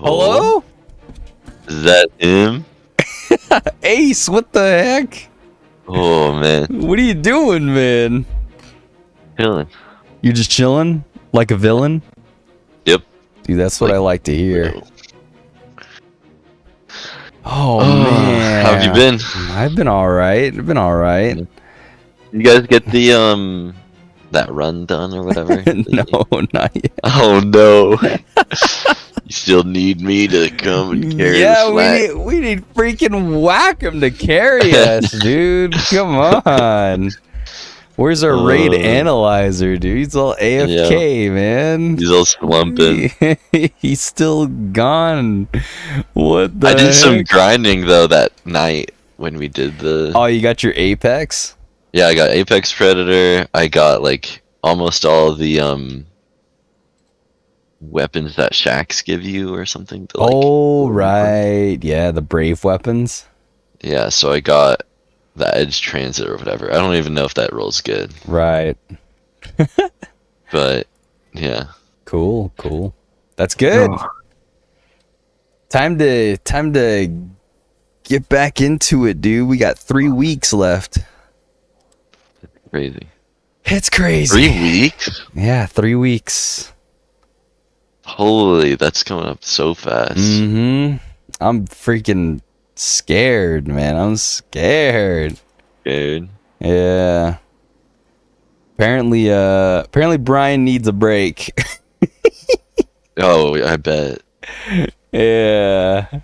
Hello? Is that him? Ace, what the heck? Oh man, What are you doing, man? chilling. You just chilling? Like a villain? Yep. Dude, that's what I like to hear. Yo. Oh, man. How have you been? I've been alright. I've been alright. You guys get the that run done or whatever? No, not yet. Oh no. You still need me to come and carry the slack. we need freaking Whack-'em to carry us, dude. Come on. Where's our raid analyzer, dude? He's all AFK, man. He's all slumping. He's still gone. What the I did some heck? grinding though that night when we did the. Oh, you got your Apex? Yeah, I got Apex Predator. I got like almost all the weapons that shacks give you or something. To, like, Oh, right. Yeah, the Brave weapons. Yeah, so I got the Edge Transit or whatever. I don't even know if that rolls good. Right. But yeah. Cool. That's good. Oh. Time to get back into it, dude. We got 3 weeks left. Crazy. It's crazy. 3 weeks? Yeah, 3 weeks. Holy, that's coming up so fast. Mm-hmm. I'm freaking scared, man. I'm scared. Dude. Yeah. Apparently Brian needs a break. Oh, I bet. Yeah.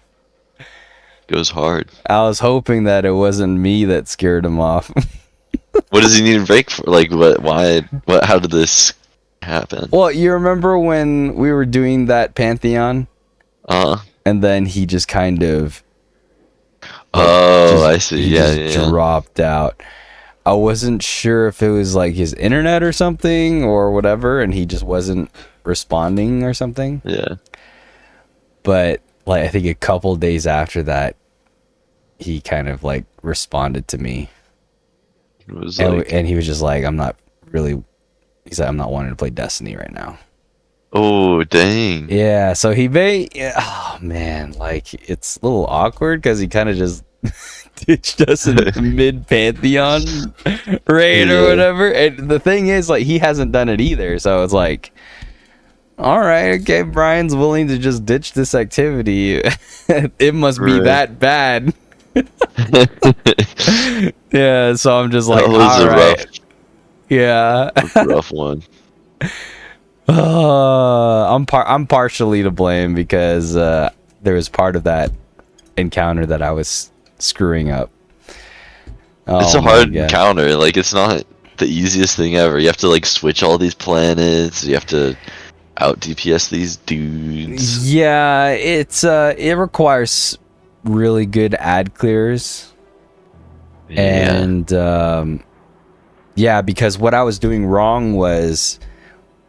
Goes hard. I was hoping that it wasn't me that scared him off. What does he need a break for? Like, what? Why? What? How did this happen? Well, you remember when we were doing that Pantheon? And then he just kind of... I see. Yeah. Dropped out. I wasn't sure if it was like his internet or something or whatever, and he just wasn't responding or something. Yeah. But like I think a couple days after that, he kind of like responded to me. It was like, And he was just like, I'm not wanting to play Destiny right now. oh dang. Yeah, so oh man, like it's a little awkward because he kind of just ditched us in mid Pantheon raid or whatever. And the thing is, like, he hasn't done it either, so it's like, all right, okay, Brian's willing to just ditch this activity. It must be that bad. Yeah, so I'm just like, That was all a right. Yeah. rough one. I'm partially to blame because there was part of that encounter that I was screwing up. It's a hard encounter. Like, it's not the easiest thing ever. You have to like switch all these planets. You have to out DPS these dudes. Yeah, it requires really good ad clears. Yeah. And yeah, because what I was doing wrong was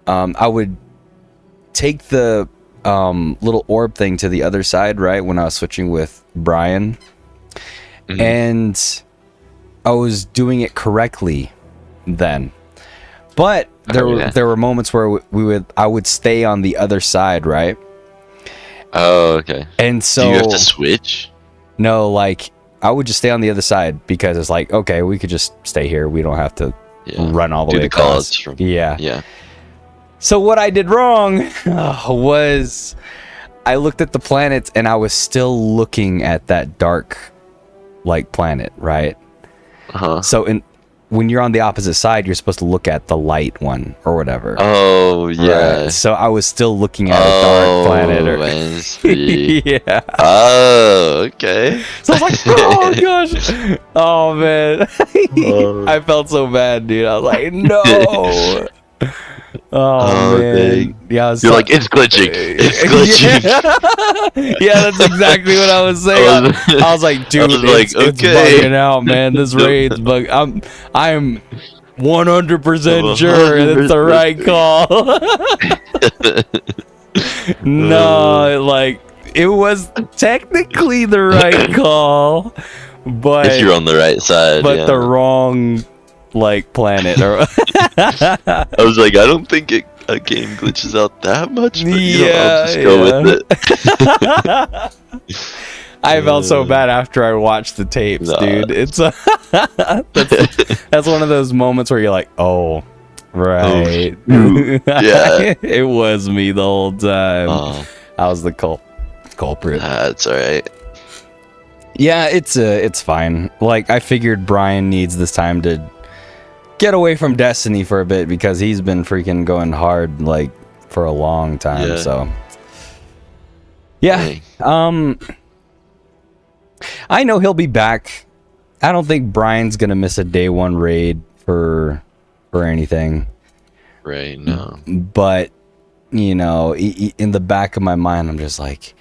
I would take the little orb thing to the other side, right, when I was switching with Brian. Mm-hmm. And I was doing it correctly then. But there were moments where I would stay on the other side, right? Oh, okay. And so do you have to switch? No, like I would just stay on the other side because it's like, okay, we could just stay here. We don't have to run all the way across. Yeah. So what I did wrong was I looked at the planets and I was still looking at that dark like planet, right? So when you're on the opposite side, you're supposed to look at the light one or whatever. Oh, yeah. Right? So I was still looking at a dark planet. I see. Yeah. Oh, okay. So I was like, oh gosh. Oh man. I felt so bad, dude. I was like, no. Oh man. Dang. Yeah, you're like, it's glitching. It's glitching. Yeah, that's exactly what I was saying. I was like, dude, it's bugging out, man. This raid's bug. I am 100% sure it's the right call. No, like it was technically the right call, but if you're on the right side, but the wrong like planet. Or I was like, I don't think a game glitches out that much, but yeah, I'll just go with it. I felt so bad after I watched the tapes, dude. It's that's one of those moments where you're like, oh, right. Oh, yeah. It was me the whole time. I was the culprit. That's alright. Yeah, it's fine. Like, I figured Brian needs this time to get away from Destiny for a bit because he's been freaking going hard, like, for a long time, so. Yeah, Hey. I know he'll be back. I don't think Brian's gonna miss a day one raid for anything. Right, no. But, you know, in the back of my mind, I'm just like,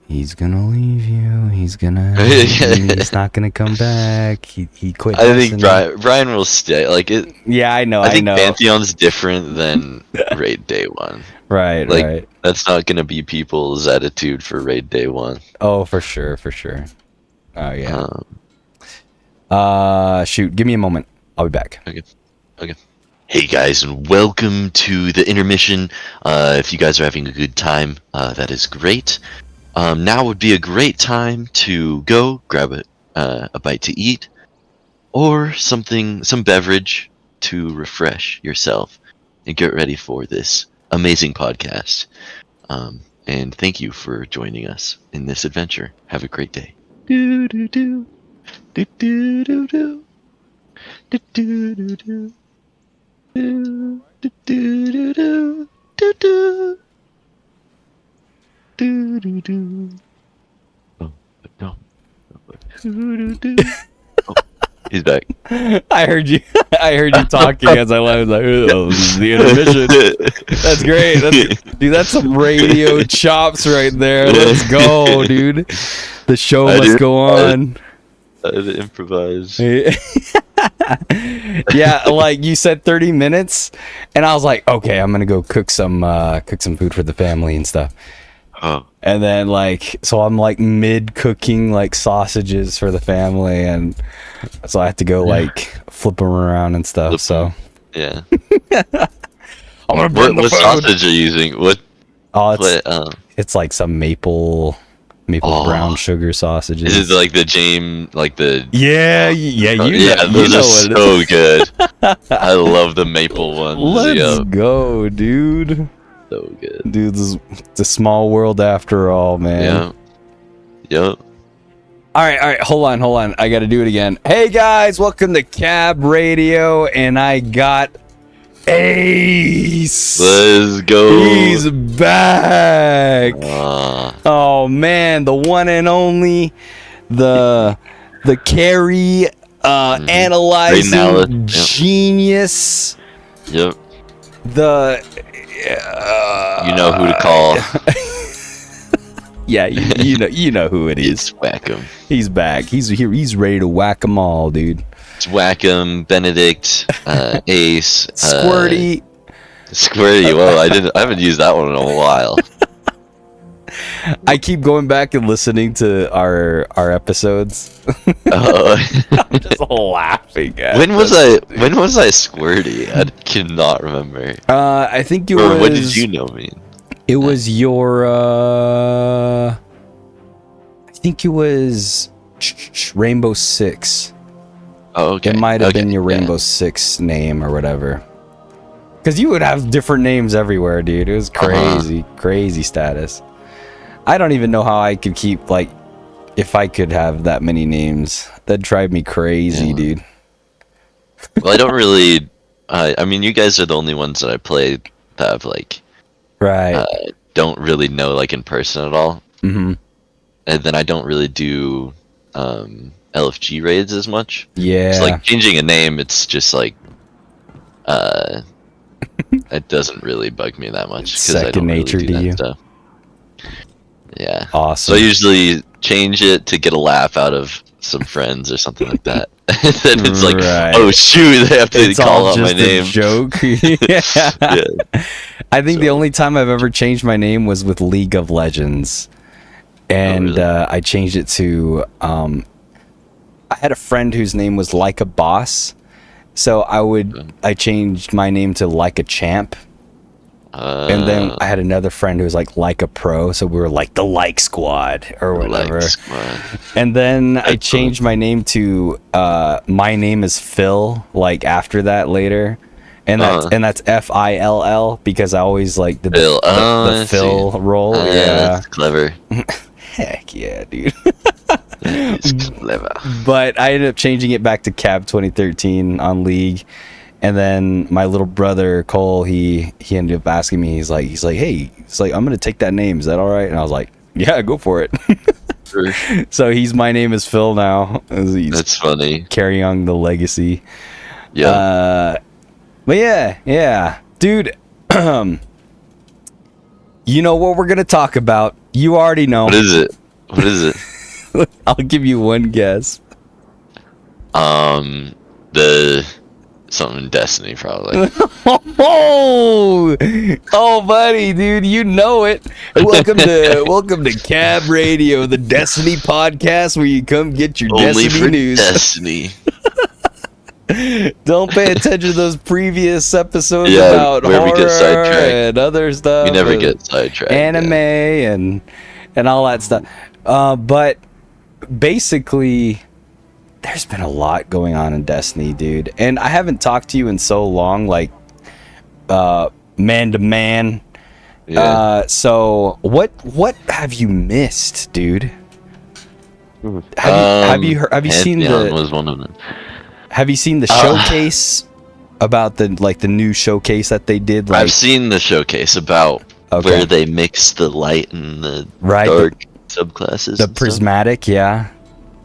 he's gonna leave you. He's not gonna come back. He quit. I think Brian will stay. Like it. Yeah, I know. I think Pantheon's different than Raid Day 1. Right, like, right. That's not gonna be people's attitude for Raid Day 1. Oh, for sure. Oh yeah. Shoot. Give me a moment. I'll be back. Okay. Hey guys, and welcome to the intermission. If you guys are having a good time, that is great. Now would be a great time to go grab a bite to eat, or some beverage to refresh yourself and get ready for this amazing podcast. And thank you for joining us in this adventure. Have a great day. Do do do do do do do do do do do. Do do do do do do do do do. Oh no! Oh, he's back. I heard you talking as I was like, oh, this is the intermission. That's great. Dude, that's some radio chops right there. Let's go, dude. The show must go on. I had to improvise. Yeah, like you said 30 minutes, and I was like, okay, I'm gonna go cook some food for the family and stuff. Oh. And then so I'm like mid cooking like sausages for the family, and so I have to go flip them around and stuff. So yeah. I'm gonna burn the what food. sausage are you using? It's like some maple brown sugar sausages. Is it like the James, like the? Yeah, those are so good. I love the maple ones. Let's go, dude. So good, dude. It's a small world after all, man. Yeah. Yep. All right. Hold on. I got to do it again. Hey guys, welcome to Cab Radio, and I got Ace. Let's go. He's back. Oh man, the one and only, the carry analyzing genius. Yep. You know who to call. Yeah, you know who it is. It's Whack-em. He's back. He's here. He's ready to whack 'em all, dude. It's Whack-em, Benedict, Ace, Squirty. Whoa, I haven't used that one in a while. I keep going back and listening to our episodes. I'm just laughing at. When was I Squirty? I cannot remember. I think you or was. What did you know me? It was your. I think it was Rainbow Six. Oh, okay. It might have been your Rainbow Six name or whatever. Because you would have different names everywhere, dude. It was crazy, crazy status. I don't even know how I could keep, if I could have that many names. That'd drive me crazy, dude. Well, I don't really... I mean, you guys are the only ones that I play that have, right. Don't really know, in person at all. Mm-hmm. And then I don't really do LFG raids as much. Yeah. So, changing a name, it's just, it doesn't really bug me that much. It's second nature to you. Stuff. Yeah. Awesome. So I usually change it to get a laugh out of some friends or something like that. And then it's oh shoot, they have to call out my name. It's all just a joke. Yeah. I think the only time I've ever changed my name was with League of Legends. And I changed it to I had a friend whose name was Like a Boss. So I changed my name to Like a Champ. And then I had another friend who was like a pro, so we were like the like squad or whatever. And then I changed my name to my name is Phil, like after that later. And that's Fill, because I always like did the Phil role. Yeah, that's clever. Heck yeah, dude. It's clever. But I ended up changing it back to Cab 2013 on League. And then my little brother Cole, he ended up asking me, he's like, hey, I'm gonna take that name. Is that all right? And I was like, yeah, go for it. Sure. So my name is Phil now. That's funny. Carrying on the legacy. Yeah. But yeah, dude. You know what we're gonna talk about? You already know. What is it? I'll give you one guess. Something Destiny, probably. Oh, buddy, dude, you know it. Welcome to Cab Radio, the Destiny podcast, where you come get your Only Destiny for news. Destiny. Don't pay attention to those previous episodes about horror and other stuff. We never get sidetracked. Anime and all that stuff. But basically, there's been a lot going on in Destiny, dude. And I haven't talked to you in so long, like man to man. Yeah. So what have you missed, dude? Have you seen Pantheon was one of them. Have you seen the showcase about the new showcase that they did? I've seen the showcase about where they mix the light and the dark subclasses. The prismatic, yeah.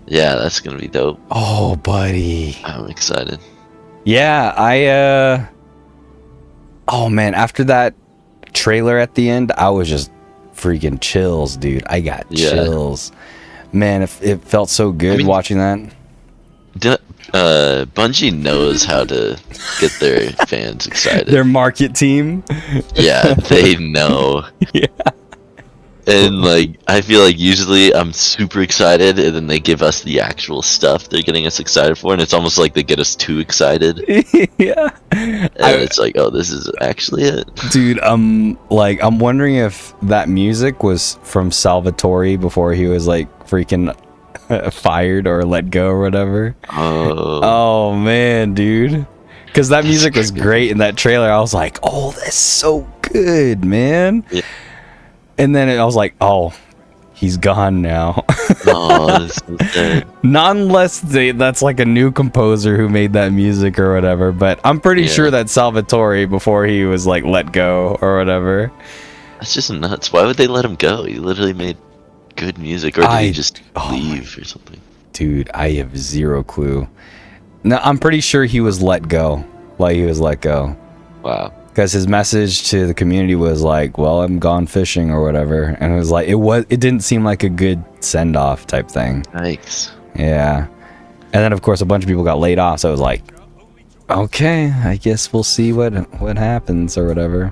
Yeah, that's gonna be dope. Oh, buddy. I'm excited. Yeah, oh man, after that trailer at the end, I was just freaking chills, dude. I got chills. Man, it felt so good watching that. Bungie knows how to get their fans excited. Their market team. Yeah, they know. Yeah. And like, I feel like usually I'm super excited, and then they give us the actual stuff they're getting us excited for, and it's almost like they get us too excited. Yeah. And it's like, oh, this is actually it. Dude, I'm wondering if that music was from Salvatore before he was like freaking fired or let go or whatever. Oh man, dude. Because that music was great in that trailer. I was like, oh, that's so good, man. Yeah. And then I was like, oh, he's gone now. Oh, this is sad. Not unless that's like a new composer who made that music or whatever. But I'm pretty sure that's Salvatore before he was like let go or whatever. That's just nuts. Why would they let him go? He literally made good music, or did he just leave or something? Dude, I have zero clue. No, I'm pretty sure he was let go. Like, he was let go. Wow. Because his message to the community was like, well, I'm gone fishing or whatever. And it was like, it didn't seem like a good send-off type thing. Yikes. Yeah. And then, of course, a bunch of people got laid off. So it was like, okay, I guess we'll see what happens or whatever.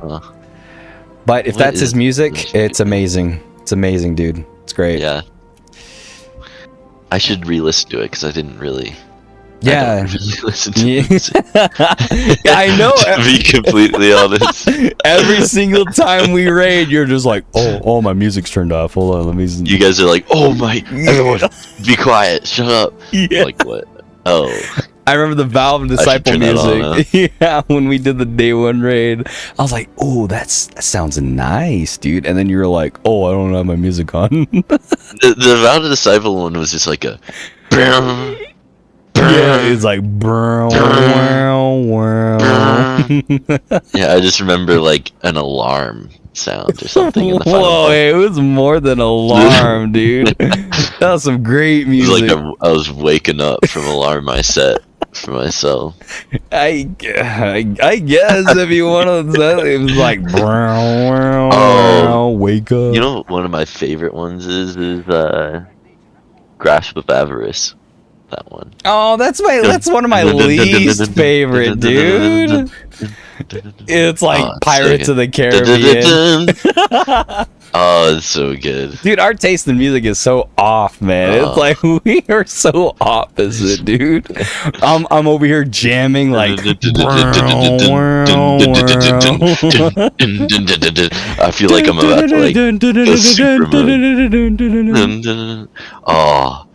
But if that's his music, it's amazing. It's amazing, dude. It's great. Yeah. I should re-listen to it because I didn't really... Yeah. I don't really listen to music. I know. To be completely honest. Every single time we raid, you're just like, oh, my music's turned off. Hold on, let me... You guys are like, oh my... Everyone, be quiet. Shut up. Yeah. Like, what? Oh. I remember the Valve Disciple music. Yeah, when we did the day one raid, I was like, "Oh, that sounds nice, dude." And then you were like, "Oh, I don't have my music on." the Valve Disciple one was just like a. Yeah, it's like wow. Yeah, I just remember like an alarm sound or something in the final Whoa, it was more than alarm, dude. That was some great music. It was like I was waking up from alarm I set for myself. I guess if you want to say it was like wake up. You know, one of my favorite ones is Grasp of Avarice. That one. Oh, that's one of my least favorite, dude. It's like Pirates of the Caribbean. Oh, it's so good. Dude, our taste in music is so off, man. It's like we are so opposite, dude. I'm over here jamming like. I feel like I'm about to like go super mode. Oh.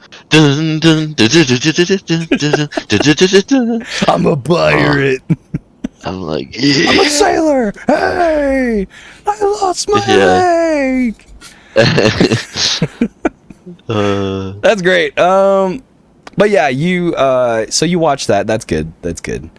I'm a pirate. I'm like, I'm a sailor. Hey, I lost my leg. That's great. But yeah, you so you watch that. That's good. That's good.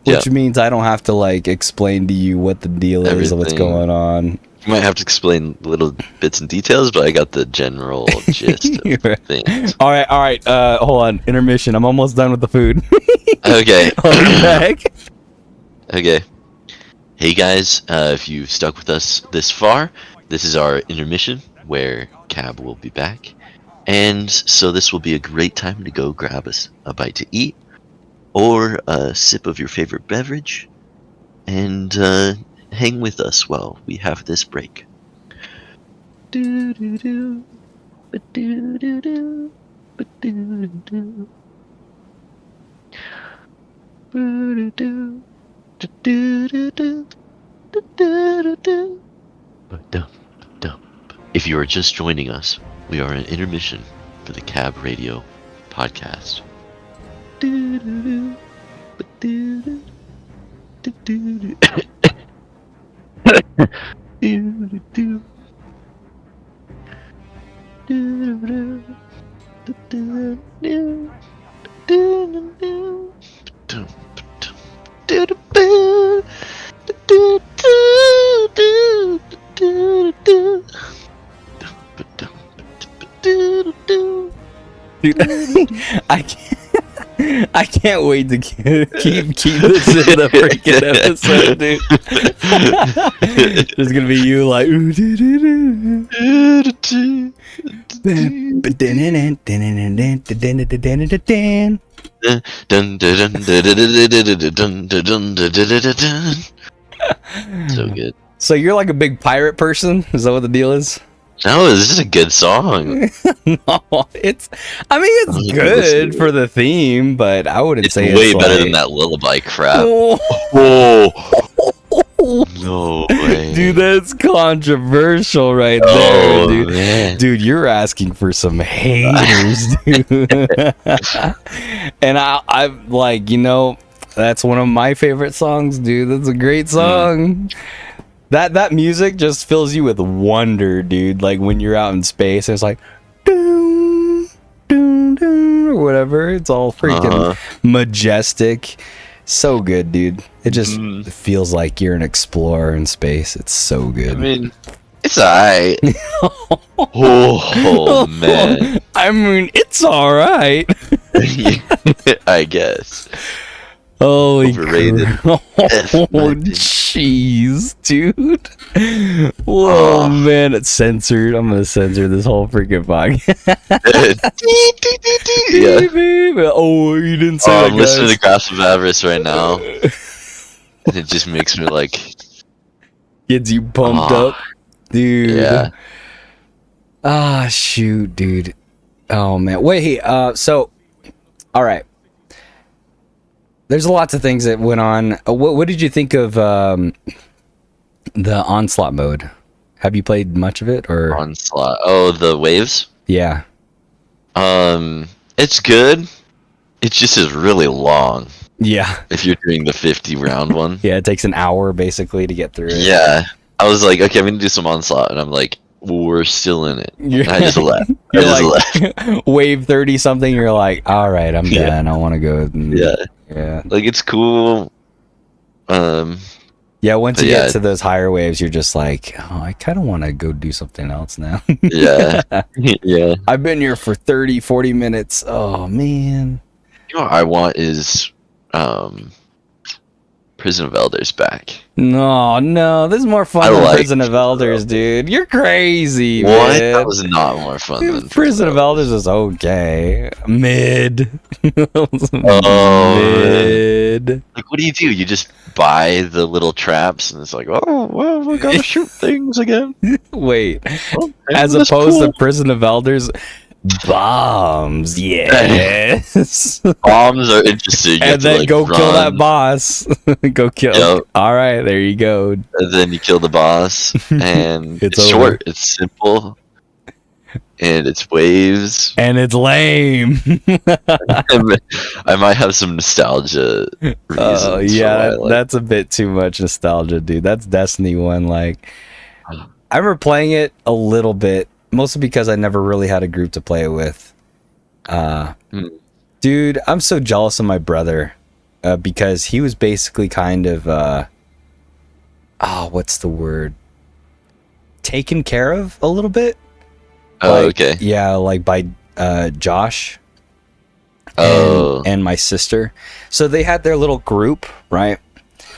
Which means I don't have to like explain to you what the deal is or what's going on. You might have to explain little bits and details, but I got the general gist of things. All right. Hold on. Intermission. I'm almost done with the food. Okay. I'll be back. Okay. Hey guys, if you've stuck with us this far, this is our intermission where Cab will be back. And so this will be a great time to go grab a bite to eat or a sip of your favorite beverage and hang with us while we have this break. Do-do-do, ba-do-do-do, ba-do-do-do, ba-do-do. If you are just joining us, we are an intermission for the Cab Radio podcast. Dude, I can't wait to keep this in the freaking episode, dude. There's gonna be you like So good. So you're like a big pirate person? Is that what the deal is? No, this is a good song. No, it's good for the theme, but I wouldn't It's say way it's better like... than that lullaby crap. Oh. No way. Dude, that's controversial right there, dude. Man. Dude, you're asking for some haters, dude. And I'm like, that's one of my favorite songs, dude. That's a great song. That music just fills you with wonder, dude. Like when you're out in space, it's like doom, doom, doom, or whatever. It's all freaking majestic. So good, dude. It just feels like you're an explorer in space. It's so good. I mean, it's alright. Oh man. I mean, it's alright. I guess. Holy overrated. Oh, jeez, dude. Whoa, man, it's censored. I'm gonna censor this whole freaking podcast. Yeah. Oh, you didn't say that, I'm listening to Grasp of Avarice right now. And it just makes me like... Gets you pumped up, dude. Yeah. Ah, shoot, dude. Oh, man. Wait, so, all right. There's lots of things that went on. What did you think of the Onslaught mode? Have you played much of it, or Onslaught? Oh, the waves? Yeah. It's good. It just is really long. Yeah. If you're doing the 50 round one. Yeah, it takes an hour basically to get through it. Yeah. I was like, okay, I'm gonna do some Onslaught, and I'm like, we're still in it. I just left. You're like, wave 30 something. You're like, all right, I'm done. I want to go. Yeah. Like it's cool. Yeah. Once you get to those higher waves, you're just like, oh, I kind of want to go do something else now. Yeah. Yeah. I've been here for 30, 40 minutes. Oh man. You know what I want is, Prison of Elders back. No, this is more fun I than like Prison of Elders, dude. You're crazy, What? man. That was not more fun than Prison of Elders is okay. Mid. Oh, Mid. Like, what do? You just buy the little traps, and it's like, oh, well, we gotta shoot things again. Wait. Oh, As that's opposed cool. to Prison of Elders, bombs, yes. Bombs are interesting. You have And to, then like, go kill that run, boss. Go kill. Yep. All right, there you go. and then you kill the boss, and It's it's over. short, it's simple, and it's waves. And it's lame. I might have some nostalgia reasons Oh for yeah, why I like. that's a bit too much nostalgia, dude. That's Destiny 1. Like, I remember playing it a little bit, mostly because I never really had a group to play it with. Dude, I'm so jealous of my brother because he was basically kind of, what's the word? Taken care of a little bit. Oh, Like, okay. Yeah, like by Josh. Oh, And my sister. So they had their little group, right?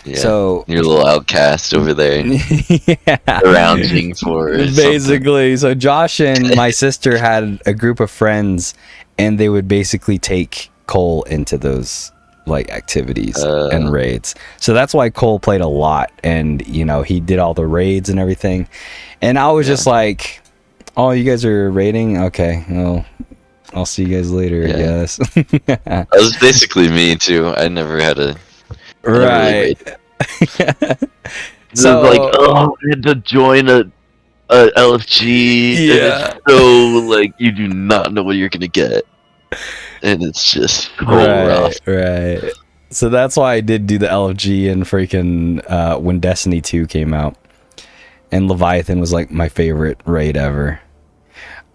yeah. So Your little outcast over there, yeah. lounging for something. Basically, so Josh and my sister had a group of friends, and they would basically take Cole into those like activities and raids. So that's why Cole played a lot, and you know, he did all the raids and everything. And I was just like, "Oh, you guys are raiding? Okay, well, I'll see you guys later, I guess." That was basically me too. I never had a Right. So like, oh, I had to join a LFG. Yeah. And it's so like you do not know what you're gonna get, and it's just so rough. Right. So that's why I did do the LFG and freaking when Destiny 2 came out, and Leviathan was like my favorite raid ever.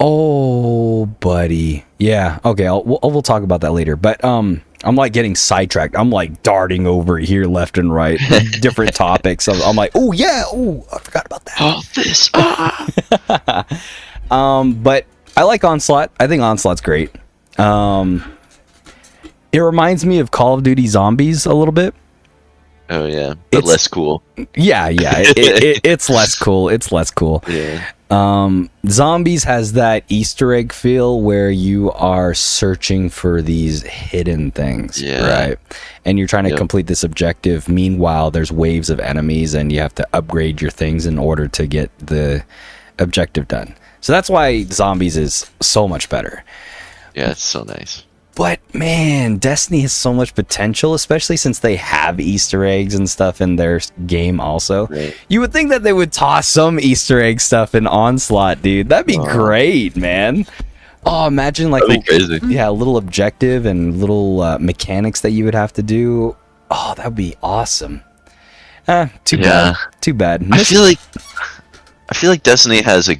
Oh, buddy. Yeah. Okay. We'll talk about that later. But I'm like getting sidetracked. I'm like darting over here left and right, different topics. I'm like, oh yeah, oh I forgot about that. Oh, this. But I like Onslaught. I think Onslaught's great. It reminds me of Call of Duty Zombies a little bit. Oh yeah, but less cool. Yeah. It's less cool. It's less cool. Yeah. Zombies has that Easter egg feel where you are searching for these hidden things, right? And you're trying to complete this objective. Meanwhile, there's waves of enemies, and you have to upgrade your things in order to get the objective done. So that's why Zombies is so much better. Yeah, it's so nice. But man, Destiny has so much potential, especially since they have Easter eggs and stuff in their game also. Right. You would think that they would toss some Easter egg stuff in Onslaught, dude. That'd be great, man. Oh, imagine like That'd be crazy. Yeah, a little objective and little mechanics that you would have to do. Oh, that'd be awesome. Too bad. Too bad. I feel like Destiny has a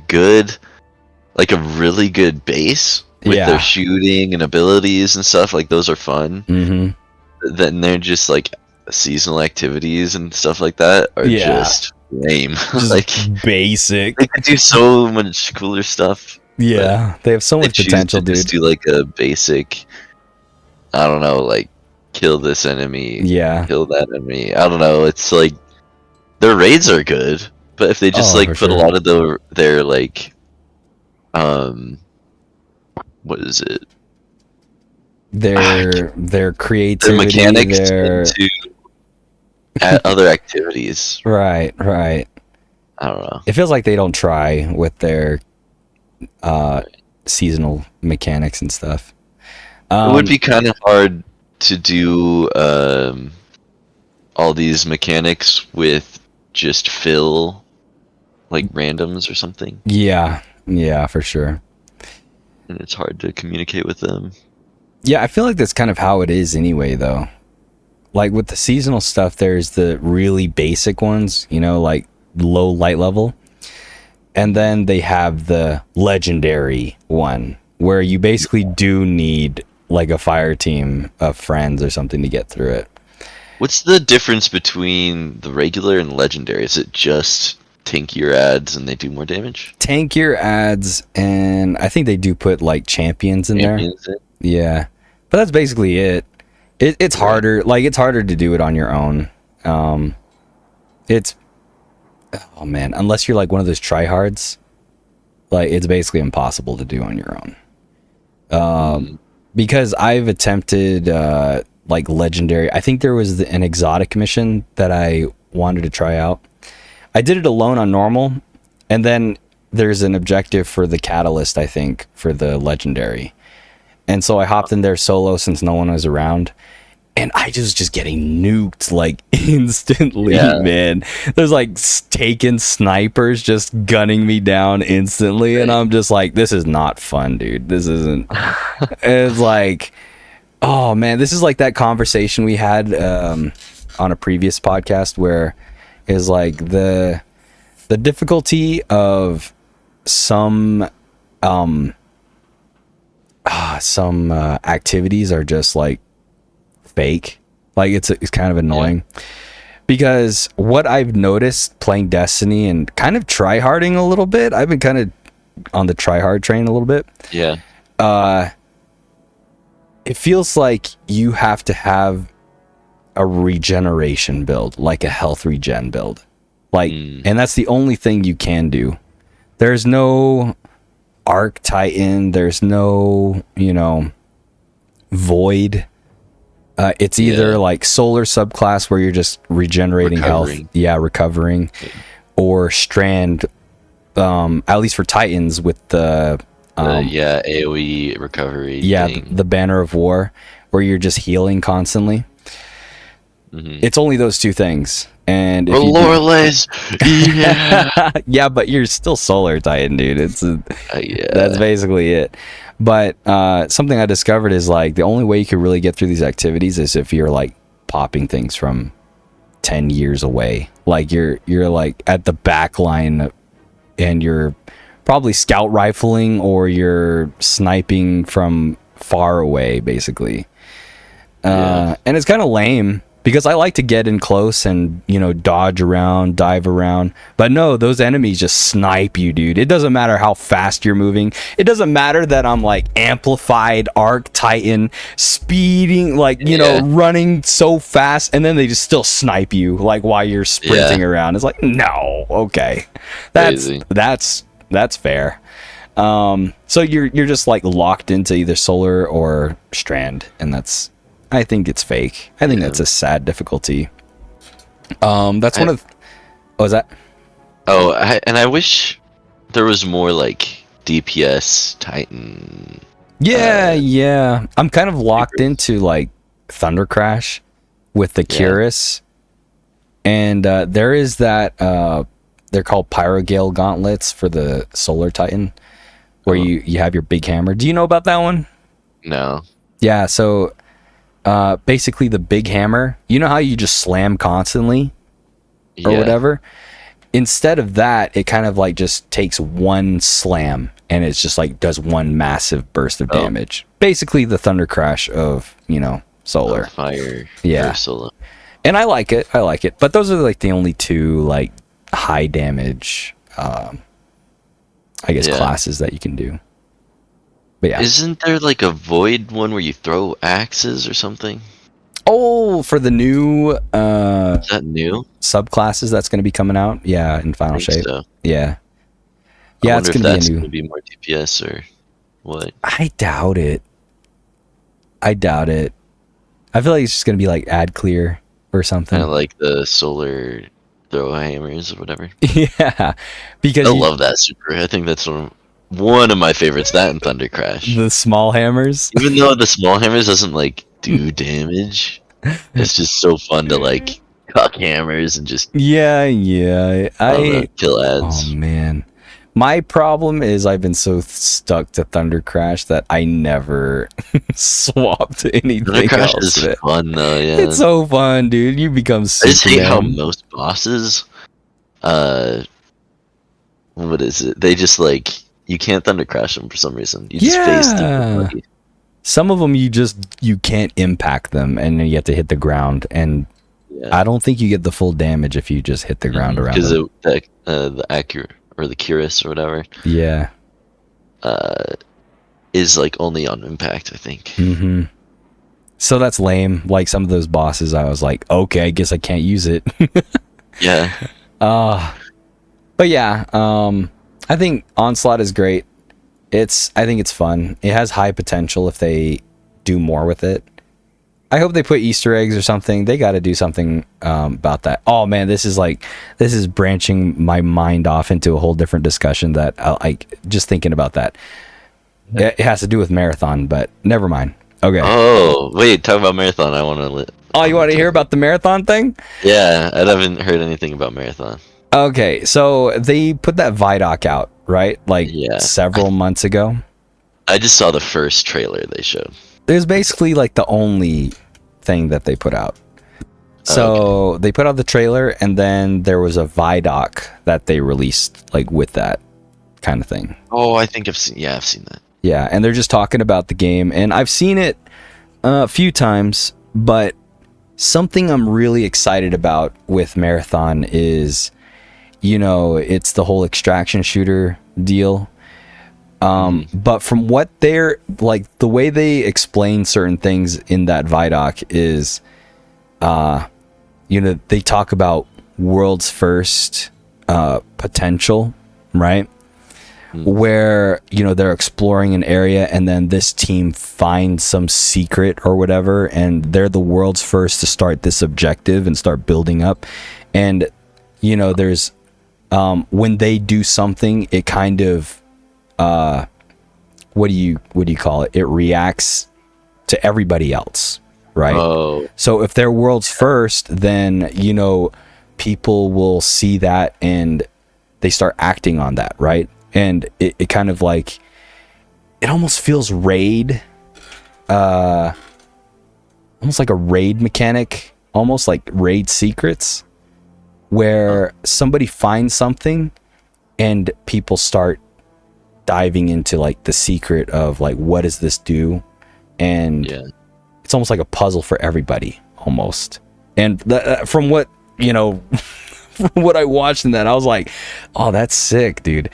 really good base. With their shooting and abilities and stuff, like those are fun. Mm-hmm. Then they're just like seasonal activities and stuff like that are just lame. Just like basic. They could do so much cooler stuff. Yeah, they have so much potential, dude. Just do like a basic, I don't know, like kill this enemy, kill that enemy. I don't know. It's like their raids are good, but if they just put a lot of their like, what is it? Their creativity, their mechanics into other activities. Right. I don't know. It feels like they don't try with their seasonal mechanics and stuff. It would be kind of hard to do all these mechanics with just fill, like randoms or something. Yeah, for sure. And it's hard to communicate with them. Yeah, I feel like that's kind of how it is anyway, though. Like with the seasonal stuff, there's the really basic ones, you know, like low light level. And then they have the legendary one where you basically do need like a fire team of friends or something to get through it. What's the difference between the regular and legendary? Is it just tankier ads and they do more damage? Tankier ads, and I think they do put like champions in there. Yeah, but that's basically it. It's harder. Like it's harder to do it on your own. It's oh man, unless you're like one of those tryhards, like it's basically impossible to do on your own. Because I've attempted like legendary. I think there was an exotic mission that I wanted to try out. I did it alone on normal, and then there's an objective for the catalyst, I think, for the legendary. And so I hopped in there solo since no one was around. And I was just getting nuked like instantly, man. There's like taken snipers just gunning me down instantly. And I'm just like, this is not fun, dude. This isn't. It's like, oh man, this is like that conversation we had on a previous podcast where is like the difficulty of some activities are just like fake. Like it's kind of annoying because what I've noticed playing Destiny and kind of tryharding a little bit, I've been kind of on the tryhard train a little bit. It feels like you have to have a regeneration build, like a health regen build, like and that's the only thing you can do. There's no Arc Titan, there's no, Void. It's either like Solar subclass where you're just regenerating health, recovering, or Strand, at least for Titans with the AoE recovery. The Banner of War, where you're just healing constantly. It's only those two things. And Lorelays, yeah, but you're still Solar Titan, dude. That's basically it. But something I discovered is like the only way you could really get through these activities is if you're like popping things from 10 years away. Like you're like at the back line and you're probably scout rifling or you're sniping from far away, basically. And it's kind of lame. Because I like to get in close and, dodge around, dive around. But no, those enemies just snipe you, dude. It doesn't matter how fast you're moving. It doesn't matter that I'm like amplified Arc Titan, speeding, like, running so fast. And then they just still snipe you, like, while you're sprinting around. It's like, no, okay. That's fair. So you're just like locked into either Solar or Strand. And I think it's fake. I think that's a sad difficulty. That's one of. What was that? Oh, I wish there was more like DPS Titan. Yeah. I'm kind of locked into like Thunder Crash with the Curus, and there is that. They're called Pyrogale gauntlets for the Solar Titan, where you have your big hammer. Do you know about that one? No. Yeah. So. Basically the big hammer, you know how you just slam constantly or whatever? Instead of that, it kind of like just takes one slam and it's just like does one massive burst of damage. Basically the Thunder Crash of, Solar. Fire. Solar. And I like it. But those are like the only two like high damage, classes that you can do. But yeah. Isn't there like a Void one where you throw axes or something? Oh, for the new Is that new? Subclasses that's going to be coming out? Yeah, in Final Shape. So. Yeah. Yeah, it's going to be more DPS or what? I doubt it. I feel like it's just going to be like ad clear or something. Kind of like the Solar throw hammers or whatever. Yeah. Because I love that super. I think that's one of my favorites, that and Thunder Crash. The small hammers? Even though the small hammers doesn't, like, do damage, it's just so fun to, like, cuck hammers and just... Yeah. Kill ads. Oh, man. My problem is I've been so stuck to Thunder Crash that I never swapped to anything Thunder Crash else. is fun, though, yeah. It's so fun, dude. You become Superman. I just hate how most bosses, what is it? They just, like... You can't Thunder Crash them for some reason. You just face them. Some of them you can't impact them, and you have to hit the ground. And I don't think you get the full damage if you just hit the ground around them. Because the accurate or the Curus or whatever. Yeah. Is like only on impact, I think. So that's lame. Like some of those bosses, I was like, okay, I guess I can't use it. Yeah. But yeah, I think Onslaught is great. I think it's fun. It has high potential if they do more with it. I hope they put Easter eggs or something. They got to do something about that. Oh man, this is branching my mind off into a whole different discussion that I just thinking about that. It has to do with marathon, but never mind. Okay. Oh, wait, talk about marathon. I want to. Oh, you want to hear about the marathon thing? Yeah, I haven't heard anything about marathon. Okay, so they put that Vidoc out, right? Like several months ago. I just saw the first trailer they showed. It was basically like the only thing that they put out. So they put out the trailer, and then there was a Vidoc that they released like with that kind of thing. Oh, I think I've seen that. Yeah, and they're just talking about the game, and I've seen it a few times, but something I'm really excited about with Marathon is, it's the whole extraction shooter deal. But from what they're like, the way they explain certain things in that Vidoc is, they talk about world's first potential, right? Where they're exploring an area, and then this team finds some secret or whatever, and they're the world's first to start this objective and start building up. And there's when they do something, it kind of what do you call it? It reacts to everybody else, right? Oh. So if they're world's first, then people will see that and they start acting on that, right? And it kind of like, it almost feels almost like a raid mechanic, almost like raid secrets, where somebody finds something and people start diving into like the secret of like, what does this do? And it's almost like a puzzle for everybody almost. And from what, from what I watched in that, I was like, oh, that's sick, dude.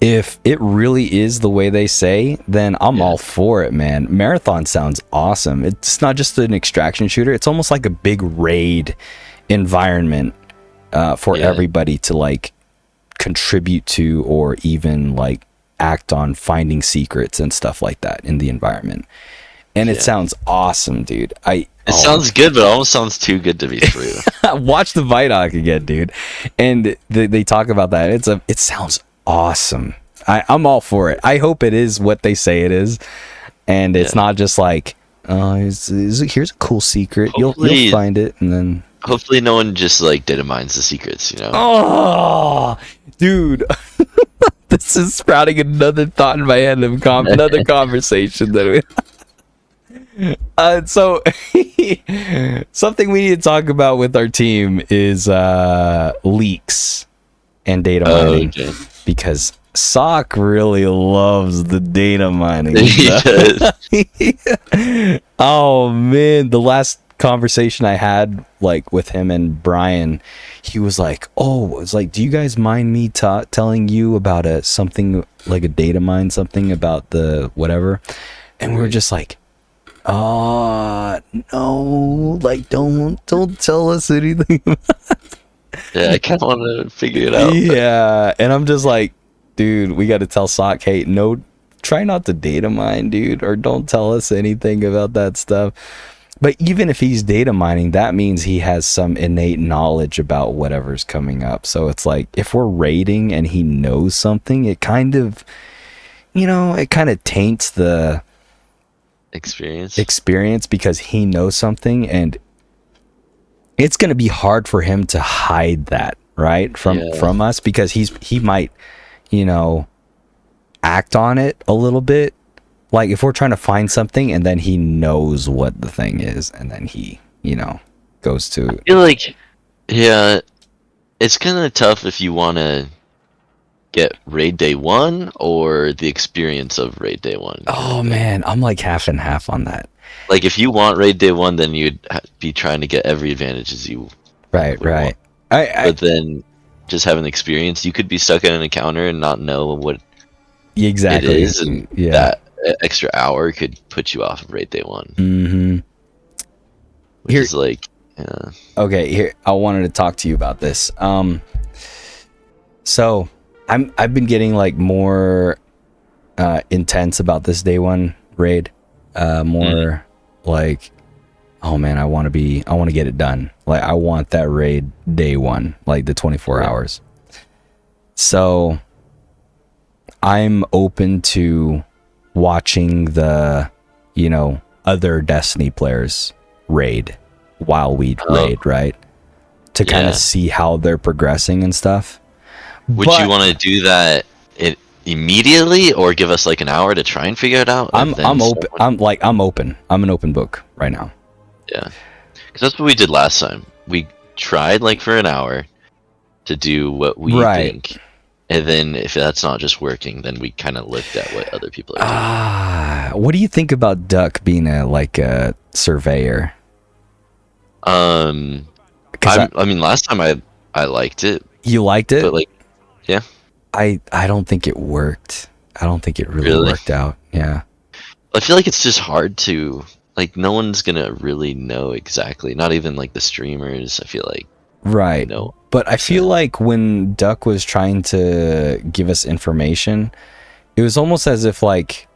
If it really is the way they say, then I'm all for it, man. Marathon sounds awesome. It's not just an extraction shooter. It's almost like a big raid environment for everybody to like contribute to, or even like act on finding secrets and stuff like that in the environment. And it sounds awesome, dude. It sounds good, but it almost sounds too good to be true. Watch the Vidoc again, dude. And they talk about that. It sounds awesome. I'm all for it. I hope it is what they say it is, and it's not just like, here's a cool secret. You'll find it, and then hopefully no one just like data mines the secrets, Oh, dude. This is sprouting another thought in my head of another conversation that we. So something we need to talk about with our team is leaks and data mining, because Sock really loves the data mining. Oh man, the last conversation I had like with him and Brian, he was like, oh, it's like, do you guys mind me telling you about something like a data mine, something about the whatever? And we were just like, no, like don't tell us anything. Yeah, I kind of want to figure it out. Yeah, and I'm just like, dude, we got to tell Sock, hey, no, try not to data mine, dude, or don't tell us anything about that stuff. But even if he's data mining, that means he has some innate knowledge about whatever's coming up. So it's like, if we're raiding and he knows something, it kind of, it kind of taints the experience because he knows something, and it's going to be hard for him to hide that, right, from us, because he might act on it a little bit. Like if we're trying to find something and then he knows what the thing is, and then he goes to, I feel like it's kind of tough if you want to get raid day 1 or the experience of raid day 1. Oh man, I'm like half and half on that. Like if you want raid day 1, then you'd be trying to get every advantage as you right. But then just having experience, you could be stuck in an encounter and not know what exactly it is, and that extra hour could put you off of raid day 1. Mm-hmm. Which is like, okay, here I wanted to talk to you about this. So I've been getting like more intense about this day 1 raid. More like, oh man, I want to get it done. Like I want that raid day 1, like the 24 hours. So I'm open to watching the, other Destiny players raid while we raid, right? To kind of see how they're progressing and stuff. Would you want to do that immediately, or give us like an hour to try and figure it out? I'm open. I'm open. I'm an open book right now. Yeah, because that's what we did last time. We tried like for an hour to do what we think, and then if that's not just working, then we kind of looked at what other people are doing. What do you think about Duck being a surveyor? I mean, last time I liked it. You liked it? But like, yeah. I don't think it worked. I don't think it really worked out. Yeah. I feel like it's just hard to, like, no one's gonna really know exactly. Not even like the streamers, I feel like. Right. No. But I feel like when Duck was trying to give us information, it was almost as if like,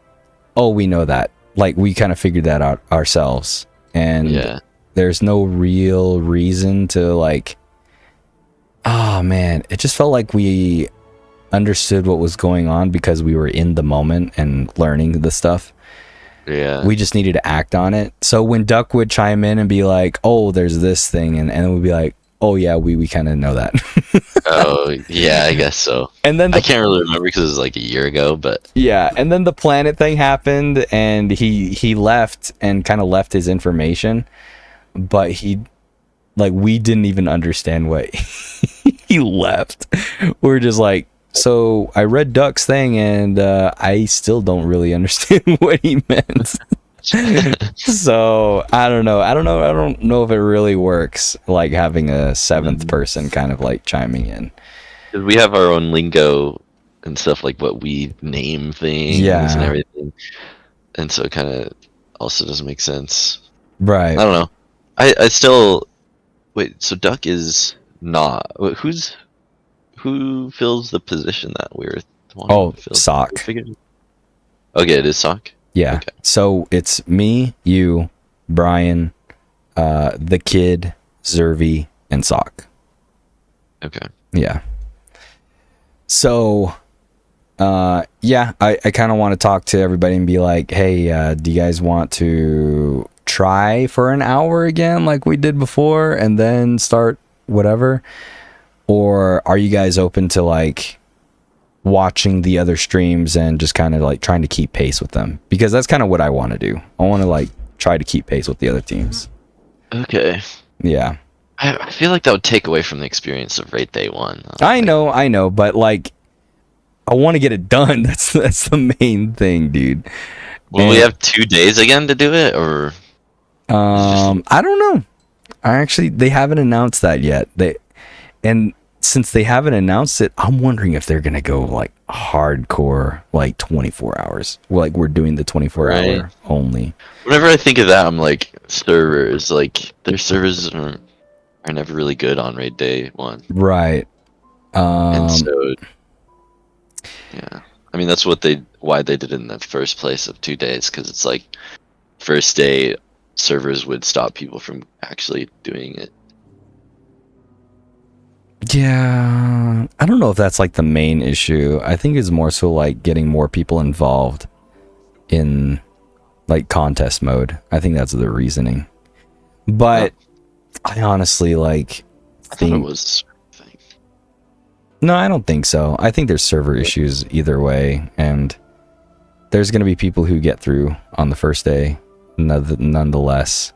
oh, we know that. Like we kind of figured that out ourselves. And there's no real reason to like, oh man, it just felt like we understood what was going on because we were in the moment and learning the stuff. Yeah. We just needed to act on it. So when Duck would chime in and be like, oh, there's this thing, and then we'd be like, oh yeah, we kind of know that. Oh yeah, I guess so. And then I can't really remember because it was like a year ago, but yeah. And then the planet thing happened, and he left and kind of left his information, but we didn't even understand what he left. We're just like, so I read Duck's thing, and I still don't really understand what he meant. So I don't know. I don't know if it really works, like having a seventh person kind of like chiming in. We have our own lingo and stuff, like what we name things and everything, and so it kind of also doesn't make sense. Right. I don't know. I still wait. So Duck is not who fills the position that we were wanting to fill? Sock. Okay, it is Sock. Yeah. Okay. So it's me, you, Brian, the kid, Zervi, and Sock. Okay. Yeah. So, I kind of want to talk to everybody and be like, hey, do you guys want to try for an hour again like we did before and then start whatever? Or are you guys open to like watching the other streams and just kind of like trying to keep pace with them? Because that's kind of what I want to do. I want to like try to keep pace with the other teams. Okay. Yeah. I feel like that would take away from the experience of Raid Day 1. I know, but like I want to get it done. That's the main thing, dude. Will we have 2 days again to do it, or I don't know. They haven't announced that yet. Since they haven't announced it, I'm wondering if they're going to go like hardcore, like 24 hours. Like we're doing the 24-hour only. Whenever I think of that, I'm like, servers. Like, their servers are never really good on Raid Day 1. Right. And so, yeah. I mean, that's why they did it in the first place of 2 days, because it's like, first day, servers would stop people from actually doing it. Yeah, I don't know if that's like the main issue. I think it's more so like getting more people involved in like contest mode. I think that's the reasoning. But I honestly like think it was. No, I don't think so. I think there's server issues either way, and there's going to be people who get through on the first day nonetheless.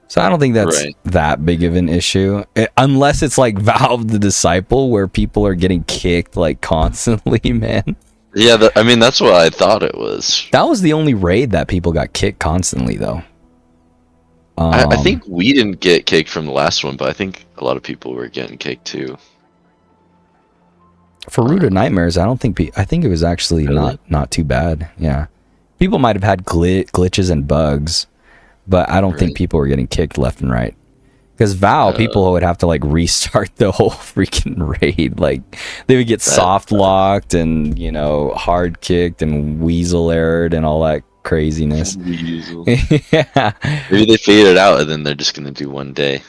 So I don't think that's that big of an issue, unless it's like Valve the Disciple, where people are getting kicked like constantly, man. Yeah, I mean, that's what I thought it was. That was the only raid that people got kicked constantly, though. I think we didn't get kicked from the last one, but I think a lot of people were getting kicked too. For Root of Nightmares, I think it was actually not too bad. Yeah, People might have had glitches and bugs, but I don't think Right. people were getting kicked left and right. Because Val, people would have to like restart the whole freaking raid. Like they would get soft locked and hard kicked and weasel errored and all that craziness. Yeah, Maybe they figured it out and then they're just gonna do one day.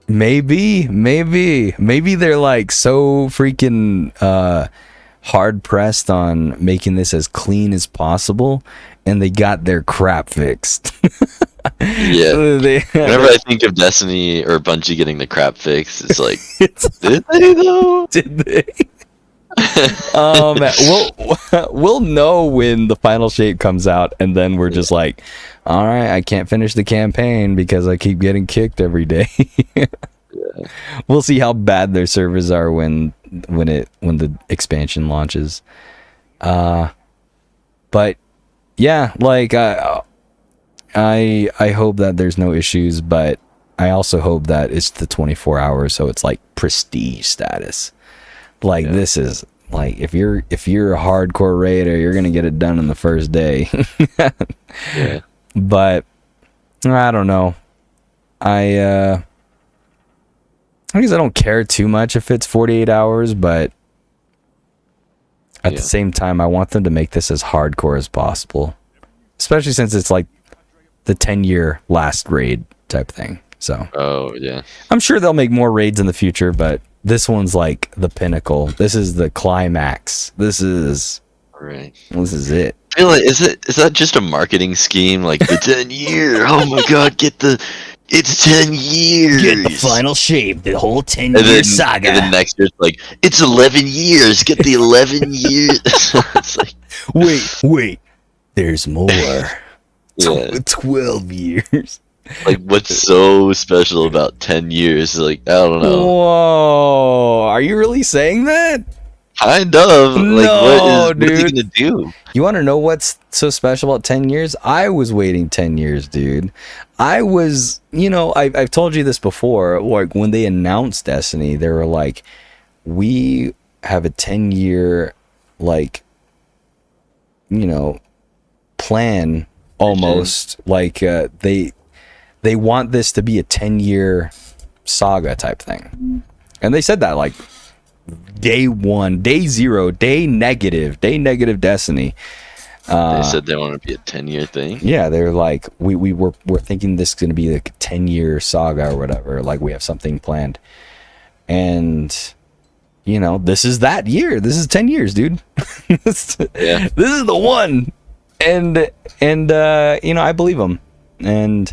maybe they're like so freaking hard pressed on making this as clean as possible, and they got their crap fixed. Yeah. Whenever I think of Destiny or Bungie getting the crap fixed, it's like, did they though? Did they? We'll know when the final shape comes out, and then we're just like, all right, I can't finish the campaign because I keep getting kicked every day. We'll see how bad their servers are when the expansion launches. But yeah, like I hope that there's no issues, but I also hope that it's the 24 hours, so it's like prestige status. Like this is like if you're a hardcore raider, you're gonna get it done in the first day. Yeah. But I don't know. I guess I don't care too much if it's 48 hours, but at the same time, I want them to make this as hardcore as possible, especially since it's like the 10-year last raid type thing. So I'm sure they'll make more raids in the future, but this one's like the pinnacle. This is the climax. This is it. I feel like, is that just a marketing scheme? Like the 10 year? Oh my god, it's 10 years. Get the final shape, the whole 10-year saga. And then next year it's like, it's 11 years. Get the 11 years. It's like, wait. There's more. Yeah. 12 years. Like, what's so special about 10 years? Like, I don't know. Whoa. Are you really saying that? Kind of. Like, No, what is he dude. gonna do? You want to know what's so special about 10 years? I was waiting 10 years, dude. I was, I've told you this before. Like, when they announced Destiny, they were like, we have a 10-year, like, plan almost. Like, they want this to be a 10-year saga type thing. And they said that, like, day one, day zero, day negative Destiny. They said they want to be a 10-year thing. Yeah, they're like, we're thinking this is going to be like a 10-year saga or whatever. Like, we have something planned. And, this is that year. This is 10 years, dude. This is the one. And I believe them. And,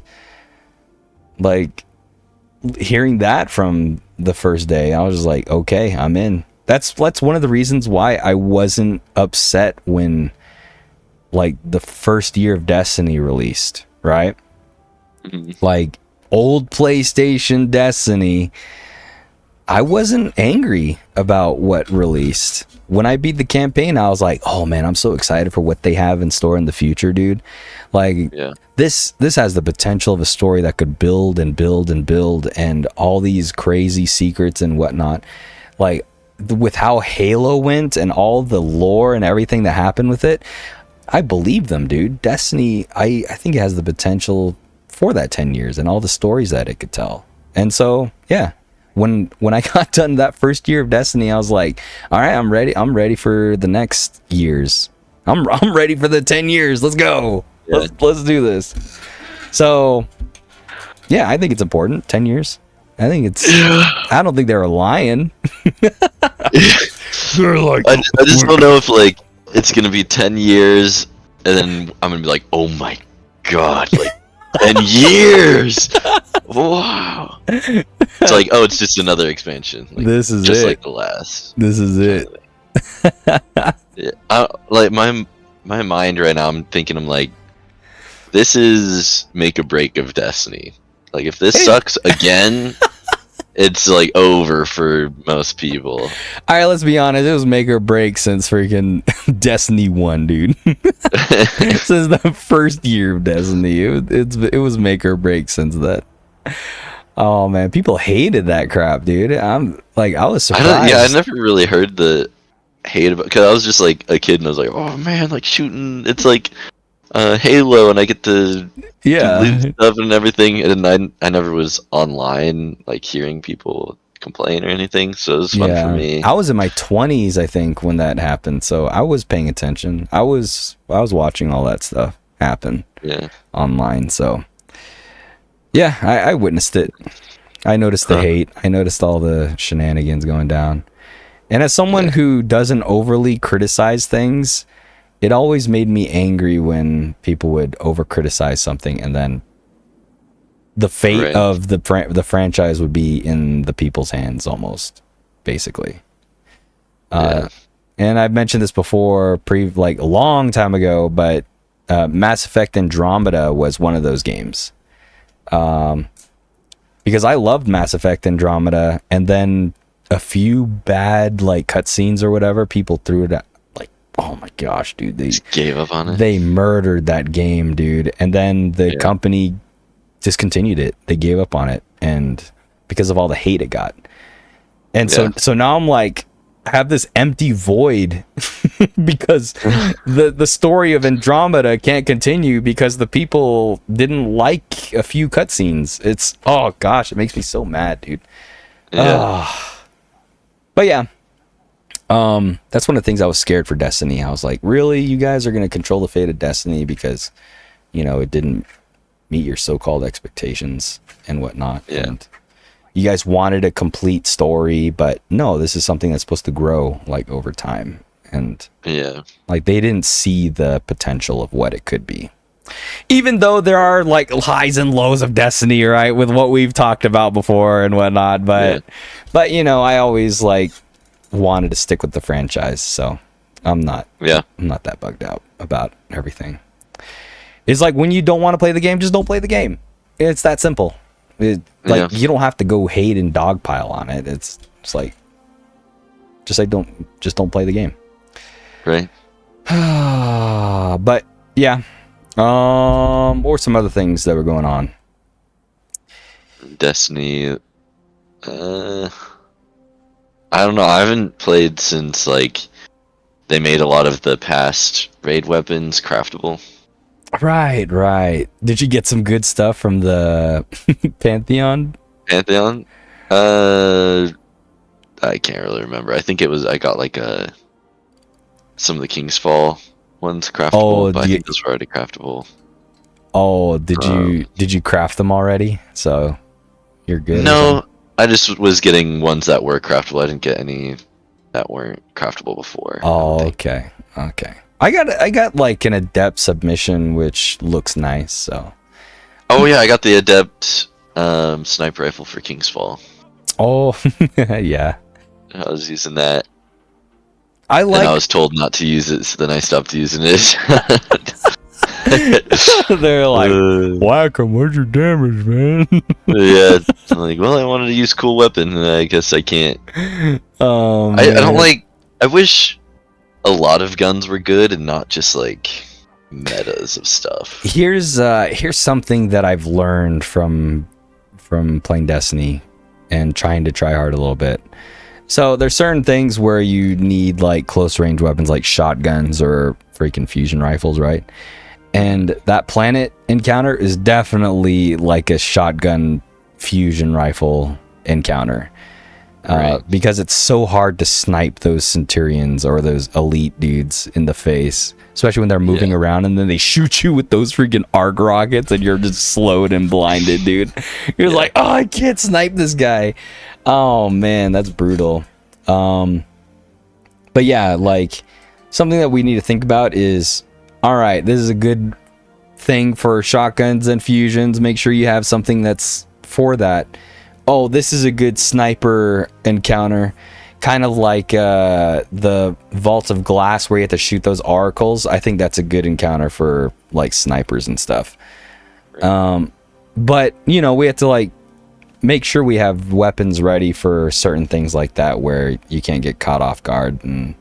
like, hearing that from the first day, I was just like, okay, I'm in. That's one of the reasons why I wasn't upset when, like, the first year of Destiny released, right? Like, old PlayStation Destiny, I wasn't angry about what released. When I beat the campaign, I was like, oh man, I'm so excited for what they have in store in the future, dude. Like, this has the potential of a story that could build and build and build, and all these crazy secrets and whatnot. Like, with how Halo went and all the lore and everything that happened with it, I believe them, dude. Destiny, I think it has the potential for that 10 years and all the stories that it could tell. And so, yeah, when I got done that first year of Destiny, I was like, all right, I'm ready. I'm ready for the next years. I'm ready for the 10 years. Let's go. Yeah. Let's do this. So, yeah, I think it's important. 10 years. I think it's. I don't think they were lying. They're like, I just don't know if, like, it's gonna be 10 years, and then I'm gonna be like, oh my god, like 10 years! Wow. It's like, oh, it's just another expansion. Like, this is just it. like the last. This is it. Like, my mind right now, I'm thinking, I'm like, this is make or break of Destiny. Like, if this sucks again, it's like over for most people. All right, let's be honest. It was make or break since freaking Destiny 1, dude. Since the first year of Destiny, it was make or break since that. Oh man, people hated that crap, dude. I was surprised. I never really heard the hate about, because I was just like a kid and I was like, oh man, like shooting, it's like Halo, and I get to do loot Yeah. stuff and everything, and I never was online like hearing people complain or anything, so it was fun for Yeah. me. I was in my 20s, I think, when that happened. So I was paying attention. I was watching all that stuff happen Yeah. online. So yeah, I witnessed it. I noticed the Huh. hate. I noticed all the shenanigans going down. And as someone Yeah. who doesn't overly criticize things, it always made me angry when people would over criticize something and then the fate Right. of the franchise would be in the people's hands almost, basically. Yeah. And I've mentioned this before, like a long time ago, but Mass Effect Andromeda was one of those games. Because I loved Mass Effect Andromeda, and then a few bad like cutscenes or whatever, people threw it at, like, oh my gosh, dude, Just gave up on it. they murdered that game, dude. And then the Yeah. company discontinued it. They gave up on it, and because of all the hate it got. And Yeah. so now I'm like, have this empty void because the story of Andromeda can't continue because the people didn't like a few cutscenes. It's, oh gosh, it makes me so mad, dude. Yeah. But yeah, that's one of the things I was scared for Destiny. I was like, really, you guys are going to control the fate of Destiny because, it didn't meet your so-called expectations and whatnot. Yeah. And you guys wanted a complete story, but no, this is something that's supposed to grow like over time. And Yeah. like they didn't see the potential of what it could be. Even though there are like highs and lows of Destiny, right, with what we've talked about before and whatnot, but I always like wanted to stick with the franchise, so I'm not that bugged out about everything. It's like when you don't want to play the game, just don't play the game. It's that simple. You don't have to go hate and dogpile on it. It's like don't play the game. Right. But yeah. Or some other things that were going on. Destiny. I don't know. I haven't played since like they made a lot of the past raid weapons craftable. Right. Did you get some good stuff from the Pantheon? Pantheon? I can't really remember. I think I got like some of the King's Fall ones craftable, but I think those were already craftable. Oh, did you craft them already? So you're good. No, I just was getting ones that were craftable. I didn't get any that weren't craftable before. Oh, okay. I got like an adept submission which looks nice, so. Oh yeah, I got the adept sniper rifle for King's Fall. Oh, yeah. I was using that. And I was told not to use it, so then I stopped using it. They're like, whack 'em, what's your damage, man? Yeah, I'm like, well, I wanted to use cool weapon, and I guess I can't. I don't like. I wish a lot of guns were good and not just like metas of stuff. Here's something that I've learned from playing Destiny and trying to try hard a little bit. So there's certain things where you need like close range weapons like shotguns or freaking fusion rifles, right? And that planet encounter is definitely like a shotgun fusion rifle encounter. Because it's so hard to snipe those Centurions or those elite dudes in the face, especially when they're moving around and then they shoot you with those freaking arc rockets and you're just slowed and blinded, dude. You're like, oh, I can't snipe this guy. Oh man, that's brutal. But yeah, like something that we need to think about is, all right, this is a good thing for shotguns and fusions. Make sure you have something that's for that. Oh, this is a good sniper encounter, kind of like the Vault of Glass where you have to shoot those oracles. I think that's a good encounter for like snipers and stuff. But we have to like make sure we have weapons ready for certain things like that where you can't get caught off guard and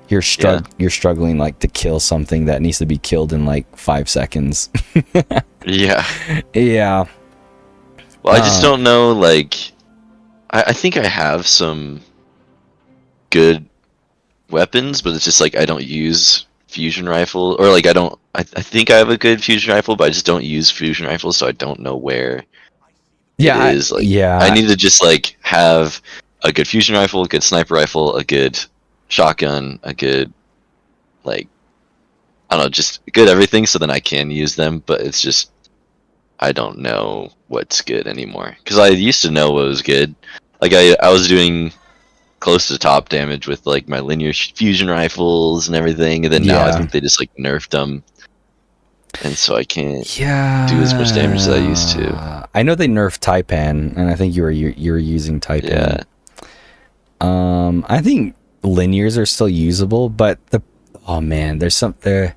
you're struggling like to kill something that needs to be killed in like 5 seconds. Yeah. Well, I just don't know, like, I think I have some good weapons, but it's just like I don't use fusion rifle, or like I don't. I think I have a good fusion rifle, but I just don't use fusion rifles, so I don't know where it is. Like I need to just like have a good fusion rifle, a good sniper rifle, a good shotgun, a good like I don't know, just good everything, so then I can use them. But it's just I don't know what's good anymore because I used to know what was good. Like I was doing close to top damage with like my linear fusion rifles and everything, and then now I think they just like nerfed them, and so I can't do as much damage as I used to. I know they nerfed Taipan, and I think you're using Taipan. I think linears are still usable, but there's some there.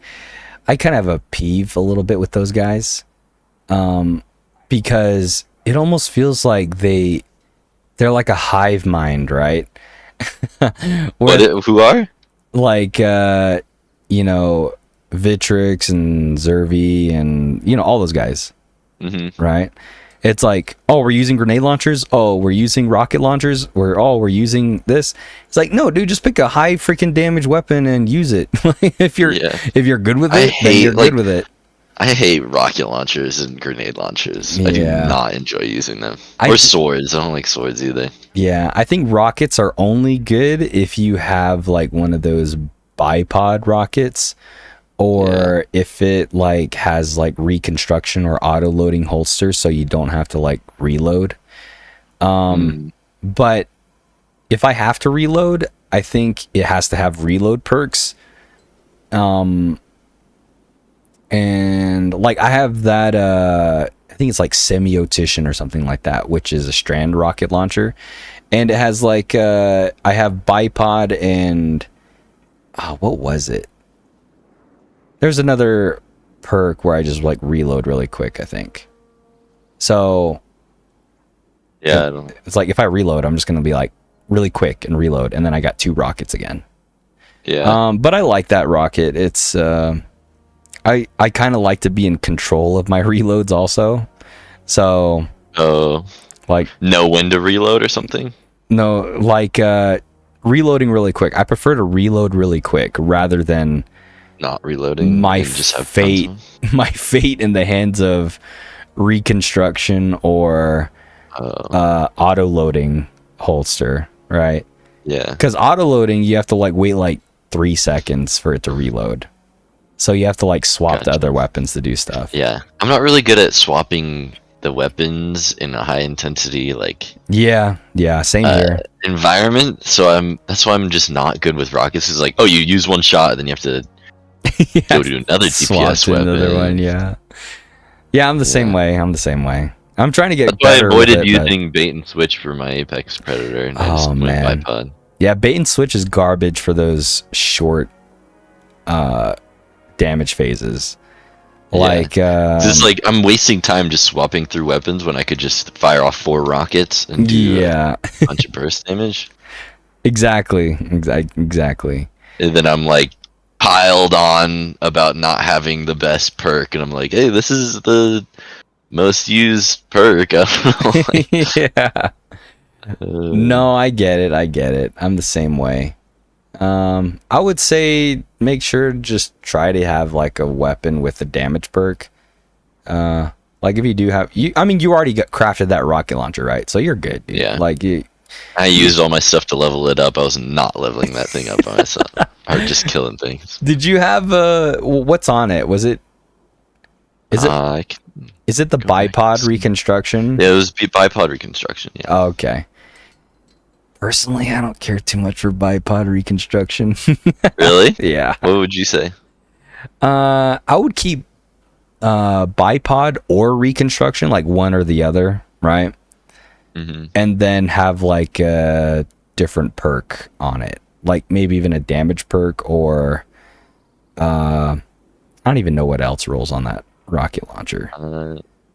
I kind of have a peeve a little bit with those guys, because it almost feels like they're like a hive mind, right? Who are? Like Vitrix and Zervi and all those guys. Mm-hmm. Right? It's like, oh, we're using grenade launchers. Oh, we're using rocket launchers. We're using this. It's like, no, dude, just pick a high freaking damage weapon and use it. if you're good with it, then you're good with it. I hate rocket launchers and grenade launchers. I do not enjoy using them. Or swords. I don't like swords either. Yeah, I think rockets are only good if you have like one of those bipod rockets, or if it like has like reconstruction or auto loading holsters, so you don't have to like reload. But if I have to reload, I think it has to have reload perks. And like I have that I think it's like Semiotician or something like that, which is a strand rocket launcher, and it has like I have bipod and what was it? There's another perk where I just like reload really quick, I think. So it's like if I reload, I'm just gonna be like really quick and reload, and then I got 2 rockets again. But I like that rocket. It's I kind of like to be in control of my reloads also. So like know when to reload or something? No, like reloading really quick. I prefer to reload really quick rather than not reloading. My fate in the hands of reconstruction or auto loading holster, right? Yeah. Because auto loading, you have to like wait like 3 seconds for it to reload. So you have to like swap to other weapons to do stuff. Yeah. I'm not really good at swapping the weapons in a high intensity same here environment. So that's why I'm just not good with rockets. Is like, oh, you use one shot and then you have to go to another DPS weapon. Another one, yeah, I'm the same way. I'm trying to get That's better. I avoided using bait and switch for my Apex Predator, and I just went bipod. Yeah, bait and switch is garbage for those short damage phases. It's like I'm wasting time just swapping through weapons when I could just fire off 4 rockets and do a bunch of burst damage. Exactly. And then I'm like piled on about not having the best perk, and I'm like, hey, this is the most used perk. No, I get it. I'm the same way. I would say make sure to just try to have like a weapon with a damage perk. Like if you do have you already crafted that rocket launcher, right? So you're good, dude. Yeah. Like I used all my stuff to level it up. I was not leveling that thing up by myself. I was just killing things. Did you have what's on it? Is it the bipod reconstruction? Yeah, it was bipod reconstruction. Yeah. Oh, okay. Personally, I don't care too much for bipod reconstruction. Really? Yeah. What would you say? I would keep bipod or reconstruction, like one or the other, right? Mm-hmm. And then have like a different perk on it, like maybe even a damage perk, or I don't even know what else rolls on that rocket launcher.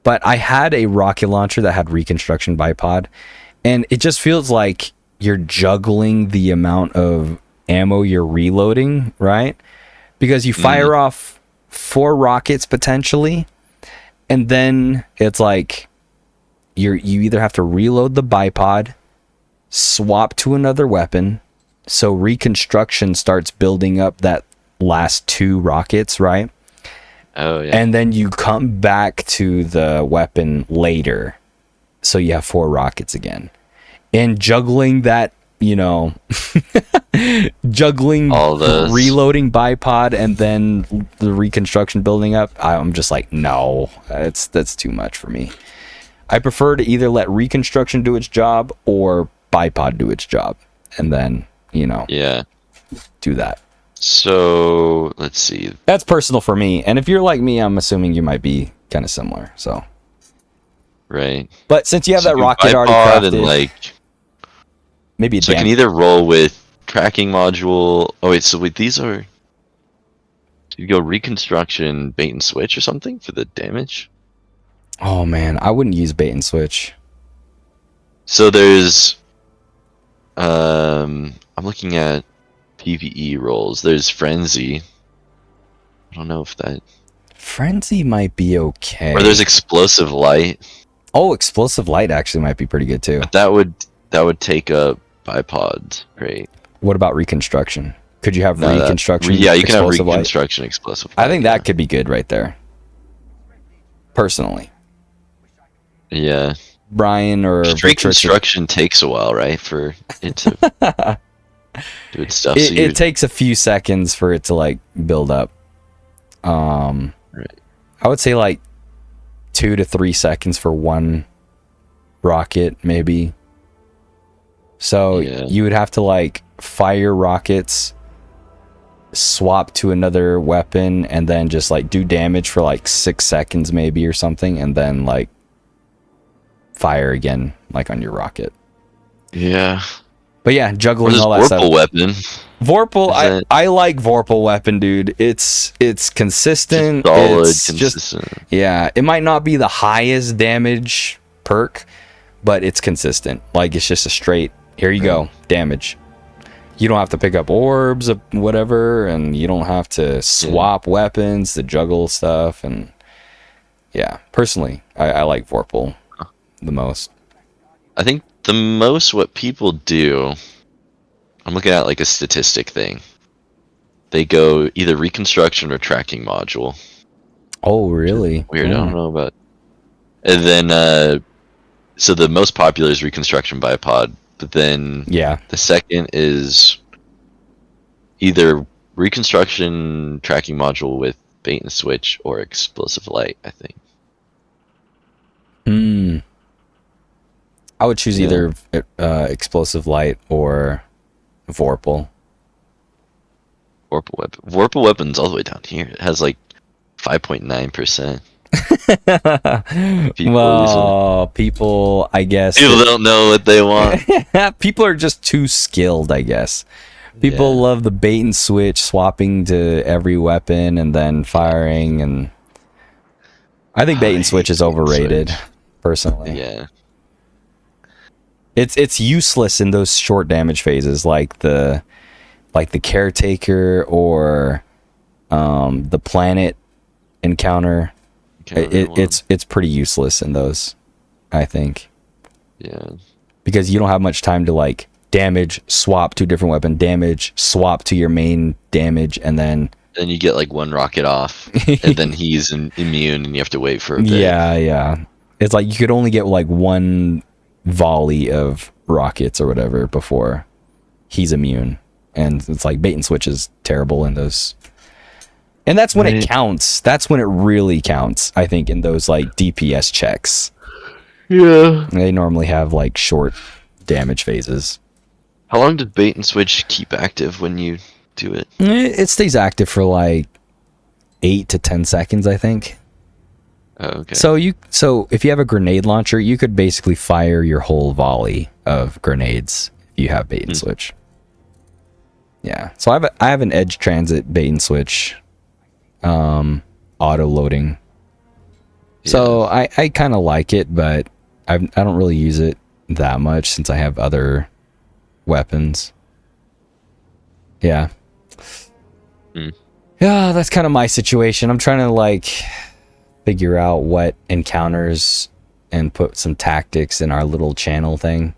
But I had a rocket launcher that had reconstruction bipod, and it just feels like you're juggling the amount of ammo you're reloading, right? Because you fire off 4 rockets potentially, and then it's like you either have to reload the bipod, swap to another weapon, So reconstruction starts building up that last 2 rockets, right? Oh yeah. And then you come back to the weapon later. So you have 4 rockets again. And juggling that, juggling All those. reloading bipod and then the reconstruction building up, I'm just like, no, that's too much for me. I prefer to either let reconstruction do its job or bipod do its job. And then, Yeah. do that. So let's see. That's personal for me. And if you're like me, I'm assuming you might be kind of similar. So, Right. but since you have that do rocket already bipod crafted, and like, maybe a so it can either roll with tracking module. Oh wait, so wait, these are. Do you go reconstruction, bait and switch or something for the damage? Oh man, I wouldn't use bait and switch. So there's, I'm looking at PvE rolls. There's frenzy. I don't know if that. Frenzy might be okay. Or there's explosive light. Oh, explosive light actually might be pretty good too. But that would take up bipods. Great. What about reconstruction? Could you have reconstruction? Yeah, you can have explosive light? reconstruction, explosive light. I think that could be good right there. Personally, Yeah. Brian or Reconstruction takes a while, right, for it to do its stuff. It takes a few seconds for it to like build up. Right. I would say like 2 to 3 seconds for one rocket, maybe. So you would have to like fire rockets, swap to another weapon, and then just like do damage for like 6 seconds maybe or something, and then like fire again like on your rocket. Yeah. But yeah, juggling all that stuff. Vorpal weapon. Vorpal, I like Vorpal weapon, dude. It's consistent. Solid, it's consistent. Just, yeah, it might not be the highest damage perk, but it's consistent. Like it's just a straight, here you go, damage. You don't have to pick up orbs or whatever, and you don't have to swap weapons to juggle stuff. And yeah, personally, I like Vorpal the most. I think the most what people do, I'm looking at like a statistic thing. They go either reconstruction or tracking module. Oh, really? Weird. I don't know about. And then, so the most popular is reconstruction bipod, but then the second is either reconstruction tracking module with bait and switch or explosive light, I think. I would choose either explosive light or Vorpal. Vorpal weapon's all the way down here. It has like 5.9%. People, I guess. People don't know what they want. People are just too skilled, I guess. People love the bait and switch, swapping to every weapon and then firing, and I think bait and switch is overrated, personally. Yeah. It's useless in those short damage phases, like the caretaker or the planet encounter. It's pretty useless in those, I think. Yeah. Because you don't have much time to like damage, swap to a different weapon, damage, swap to your main damage, and then you get like one rocket off, and then he's immune, and you have to wait for a bit. Yeah. It's like you could only get like one volley of rockets or whatever before he's immune, and it's like bait and switch is terrible in those. And that's when it counts. That's when it really counts, I think, in those like DPS checks. Yeah. They normally have like short damage phases. How long did bait and switch keep active when you do it? It stays active for like 8 to 10 seconds, I think. Oh, okay. So if you have a grenade launcher, you could basically fire your whole volley of grenades if you have bait and switch. Yeah. So I have an edge transit bait and switch auto loading. So I kind of like it, but I don't really use it that much since I have other weapons. Yeah. Yeah, that's kind of my situation. I'm trying to like figure out what encounters and put some tactics in our little channel thing.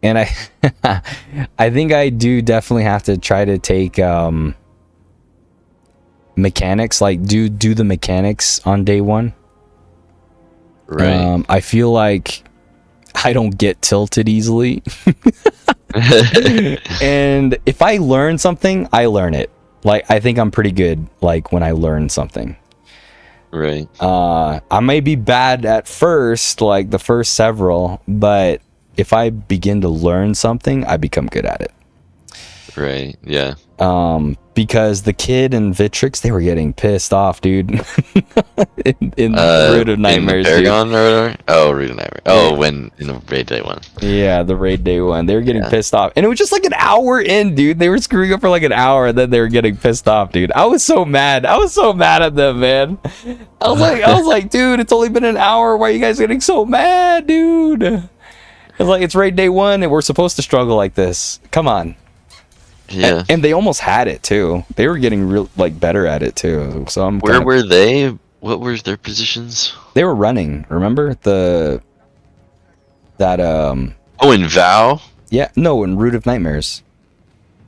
And I I think I do definitely have to try to take mechanics, like do the mechanics on day one. Right. I feel like I don't get tilted easily. And if I learn something, I learn it. Like, I think I'm pretty good, like, when I learn something. Right. I may be bad at first, like the first several, but if I begin to learn something, I become good at it. Right. Yeah. Because the kid and Vitrix, they were getting pissed off, dude. in Root of Nightmares, in dude. Paragon or whatever. Oh, Root of Nightmare. Oh, when in the raid day one. Yeah, the raid day one. They were getting pissed off. And it was just like an hour in, dude. They were screwing up for like an hour and then they were getting pissed off, dude. I was so mad. I was so mad at them, man. I was like, dude, it's only been an hour. Why are you guys getting so mad, dude? It's like, it's raid day one and we're supposed to struggle like this. Come on. Yeah. And they almost had it too. They were getting real like better at it too. So I'm Where were they? What were their positions? They were running. Remember Oh, in Vow? Yeah, no, in Root of Nightmares.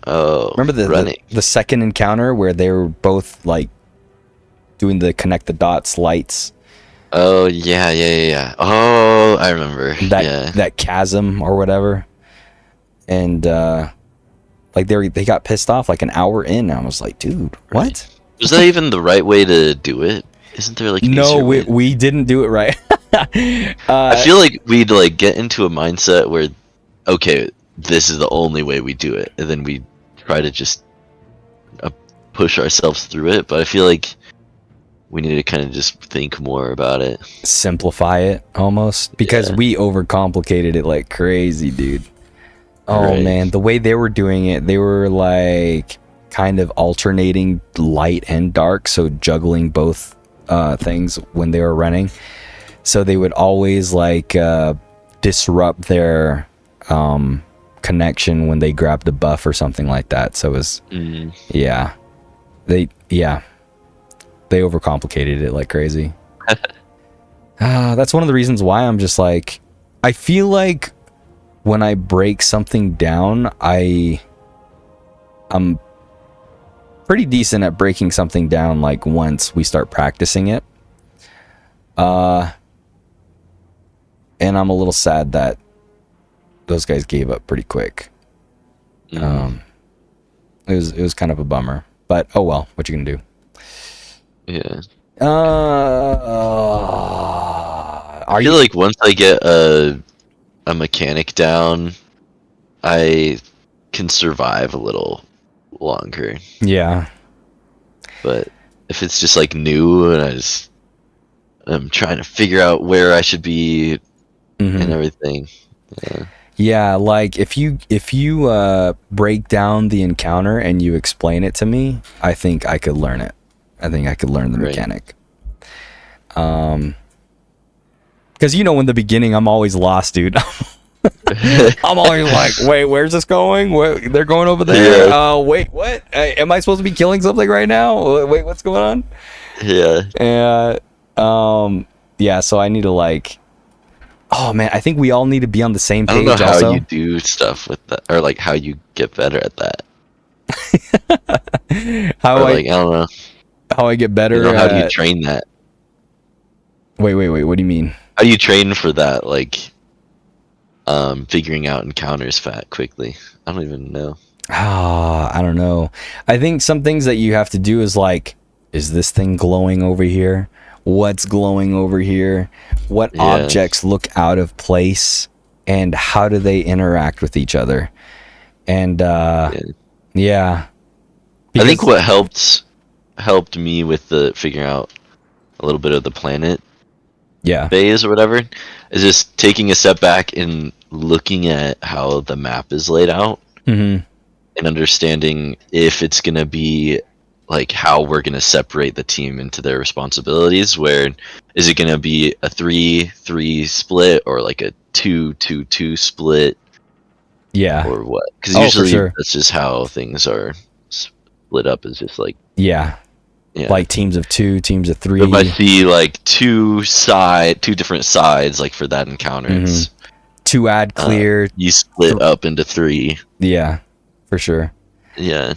Oh, Remember the second encounter where they were both like doing the connect the dots lights? Oh, yeah. Oh, I remember. That chasm or whatever. And like they got pissed off like an hour in. I was like, dude, what? Right. Was that even the right way to do it? Isn't there like an easier way? we didn't do it right. I feel like we'd like get into a mindset where, okay, this is the only way we do it, and then we try to just push ourselves through it. But I feel like we need to kind of just think more about it, simplify it almost, because we overcomplicated it like crazy, dude. Oh man, the way they were doing it, they were like kind of alternating light and dark, so juggling both things when they were running. So they would always like disrupt their connection when they grabbed a buff or something like that. So it was they overcomplicated it like crazy. That's one of the reasons why I'm just like, I feel like when I break something down, I'm pretty decent at breaking something down like once we start practicing it. And I'm a little sad that those guys gave up pretty quick. It was kind of a bummer, but oh well, what you gonna do? Yeah. I feel like once I get a mechanic down, I can survive a little longer. Yeah. But if it's just like new and I'm trying to figure out where I should be and everything. Yeah, like if you break down the encounter and you explain it to me, I think I could learn it. I think I could learn the mechanic. Because in the beginning I'm always lost, dude. I'm always like, wait, where's this going? Wait, they're going over there. Wait, what? Am I supposed to be killing something right now? Wait, what's going on? Yeah. Yeah. So I need to like. Oh man, I think we all need to be on the same page. I don't know how also. you do stuff with that, or like how you get better at that. I don't know. How I get better? How do you train that? Wait. What do you mean? How do you train for that? Like, figuring out encounters quickly. I don't even know. I don't know. I think some things that you have to do is like, is this thing glowing over here? What's glowing over here? What objects look out of place? And how do they interact with each other? And yeah. I think what helped me with the figuring out a little bit of the planet phase or whatever is just taking a step back and looking at how the map is laid out and understanding if it's going to be like how we're going to separate the team into their responsibilities. Where is it going to be a 3-3 split or like a 2-2-2 split? Yeah. Or what? Because usually that's just how things are split up, is just like like teams of 2, teams of 3. It might be like two different sides, like for that encounter. It's 2 ad clear. You split up into 3. Yeah, for sure. Yeah.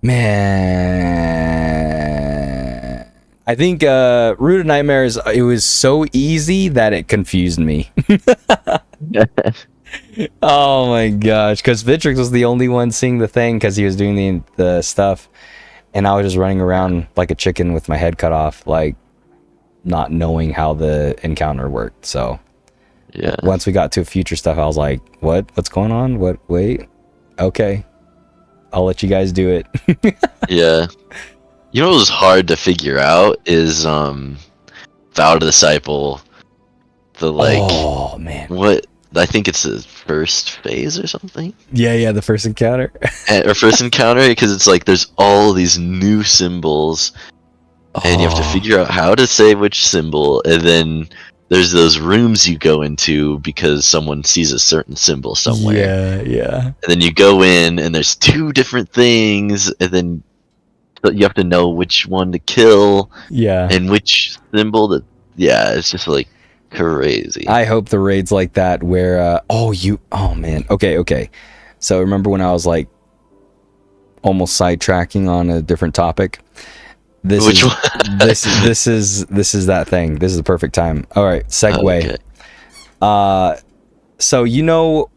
Man, I think Root of Nightmares, it was so easy that it confused me. Oh my gosh, because Vitrix was the only one seeing the thing because he was doing the stuff, and I was just running around like a chicken with my head cut off, like not knowing how the encounter worked. So Yeah. once we got to future stuff, I was like, what's going on? Wait, okay, I'll let you guys do it. Yeah. You know what was hard to figure out is Vow to Disciple. Oh man. What I think it's the first phase or something. Yeah, the first encounter. Or first encounter, because it's like there's all these new symbols, and you have to figure out how to say which symbol, and then there's those rooms you go into because someone sees a certain symbol somewhere. Yeah. And then you go in, and there's 2 different things, and then you have to know which one to kill, Yeah. and which symbol to. Yeah, it's just like crazy. I hope the raids like that where oh man. Okay. So remember when I was like almost sidetracking on a different topic? Which one? this is that thing. This is the perfect time. All right, segue. Okay. So you know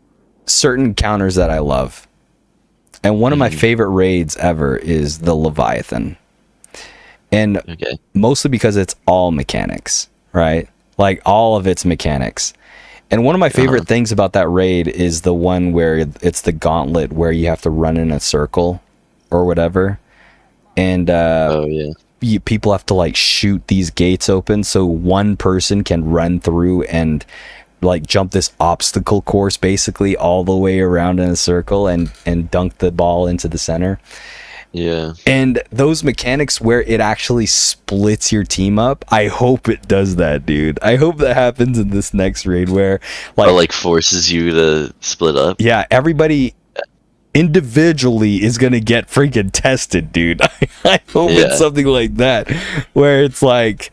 certain counters that I love. And one of my favorite raids ever is the Leviathan. And mostly because it's all mechanics, right? Like all of its mechanics. And one of my favorite things about that raid is the one where it's the gauntlet where you have to run in a circle or whatever. And people have to like shoot these gates open so one person can run through and like jump this obstacle course basically all the way around in a circle and dunk the ball into the center. Yeah. And those mechanics where it actually splits your team up, I hope it does that, dude. I hope that happens in this next raid where like forces you to split up. Yeah, everybody individually is gonna get freaking tested, dude. I hope it's something like that where it's like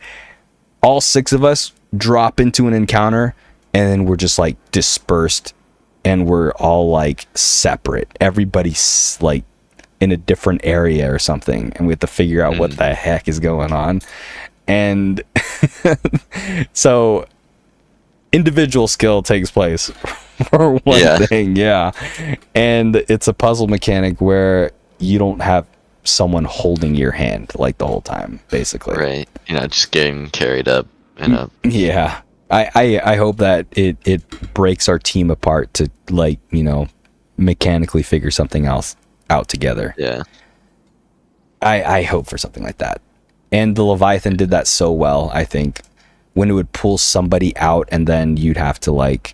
all 6 of us drop into an encounter and then we're just like dispersed and we're all like separate. Everybody's like in a different area or something, and we have to figure out what the heck is going on. And so individual skill takes place for one thing, and it's a puzzle mechanic where you don't have someone holding your hand like the whole time, basically. Right. You're not just getting carried up and up. Yeah. I hope that it breaks our team apart to, like, you know, mechanically figure something else out together. Yeah. I hope for something like that. And the Leviathan did that so well, I think, when it would pull somebody out and then you'd have to like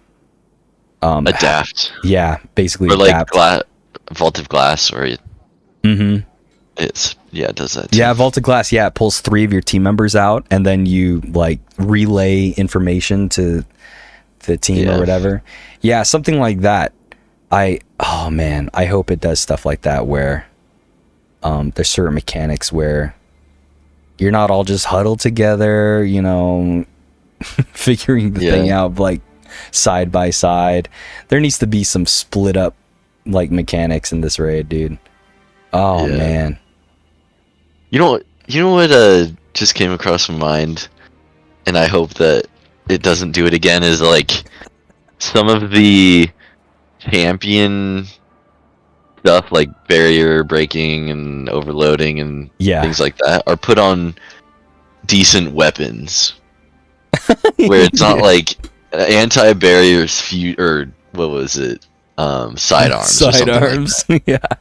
adapt. Yeah, basically or adapt. like Vault of Glass, or it does that too. Yeah, Vault of Glass, it pulls 3 of your team members out and then you like relay information to the team or whatever. Yeah, something like that. I hope it does stuff like that where there's certain mechanics where you're not all just huddled together, you know, figuring the thing out like side by side. There needs to be some split up like mechanics in this raid, dude. Oh man. You know what just came across my mind, and I hope that it doesn't do it again, is like some of the champion stuff like barrier breaking and overloading and things like that are put on decent weapons where it's not like anti-barriers or what was it, sidearms or something like that.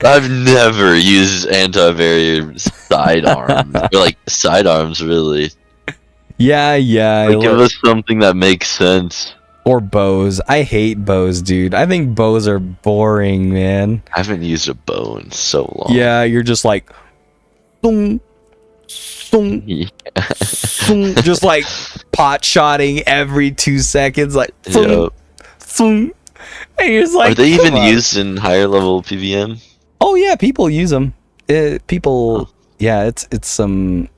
I've never used anti-barrier sidearms or like sidearms really. Like, give us something that makes sense. Or bows. I hate bows, dude. I think bows are boring, man. I haven't used a bow in so long. Yeah, you're just like thung, thung, thung, just like pot shotting every 2 seconds, like thung, thung. And you're just like, are they even used in higher level PVM? Oh yeah, people use them. It's some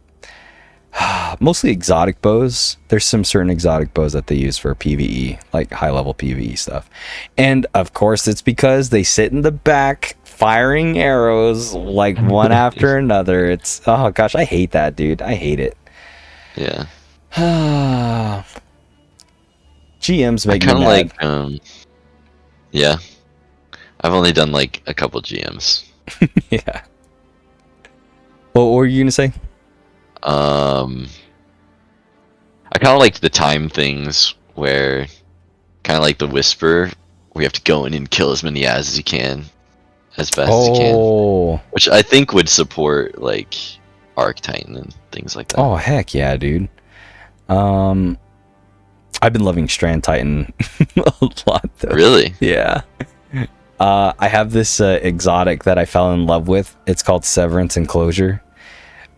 mostly exotic bows. There's some certain exotic bows that they use for PvE, like high level PvE stuff. And of course, it's because they sit in the back firing arrows like one after another. It's, oh gosh, I hate that, dude. I hate it. Yeah. GMs make I me kind mad. of like, yeah. I've only done like a couple GMs. Yeah. What were you gonna say? I kind of like the time things where, kind of like the Whisper, where you have to go in and kill as many as you can, as fast as you can. Which I think would support like Arc Titan and things like that. Oh heck yeah, dude. I've been loving Strand Titan a lot though. Really? Yeah. I have this exotic that I fell in love with. It's called Severance Enclosure.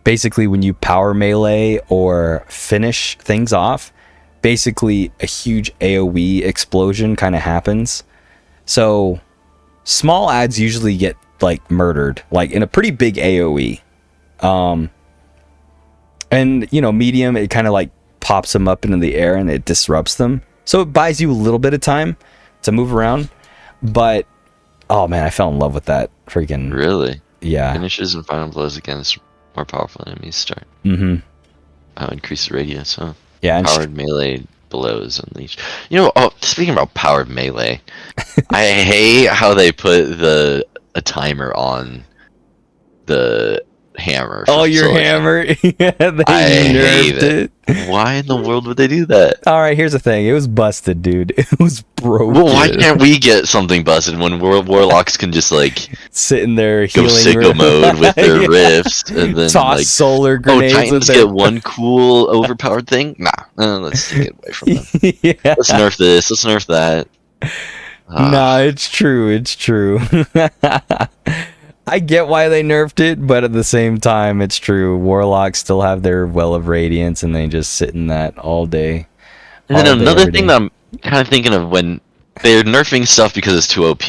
Basically, when you power melee or finish things off, basically a huge AoE explosion kind of happens. So small ads usually get like murdered, like in a pretty big AoE. And you know, medium, it kind of like pops them up into the air and it disrupts them. So it buys you a little bit of time to move around. But oh man, I fell in love with that freaking. Really? Yeah. Finishes and final blows against more powerful enemies start. Increase the radius, huh? Yeah. Powered melee blows unleash. You know, speaking about powered melee, I hate how they put a timer on the hammer. Oh, your hammer? Yeah, they nerfed it. Why in the world would they do that? All right, here's the thing. It was busted, dude. It was broken. Well, why can't we get something busted when warlocks can just like sitting there go healing sicko mode with their Yeah. rifts and then toss like solar grenades Titans with get one cool overpowered thing? Nah, let's take it away from them. Yeah. Let's nerf this. Let's nerf that. Nah, it's true. It's true. I get why they nerfed it, but at the same time, it's true. Warlocks still have their Well of Radiance, and they just sit in that all day. And then another thing that I'm kind of thinking of, when they're nerfing stuff because it's too OP,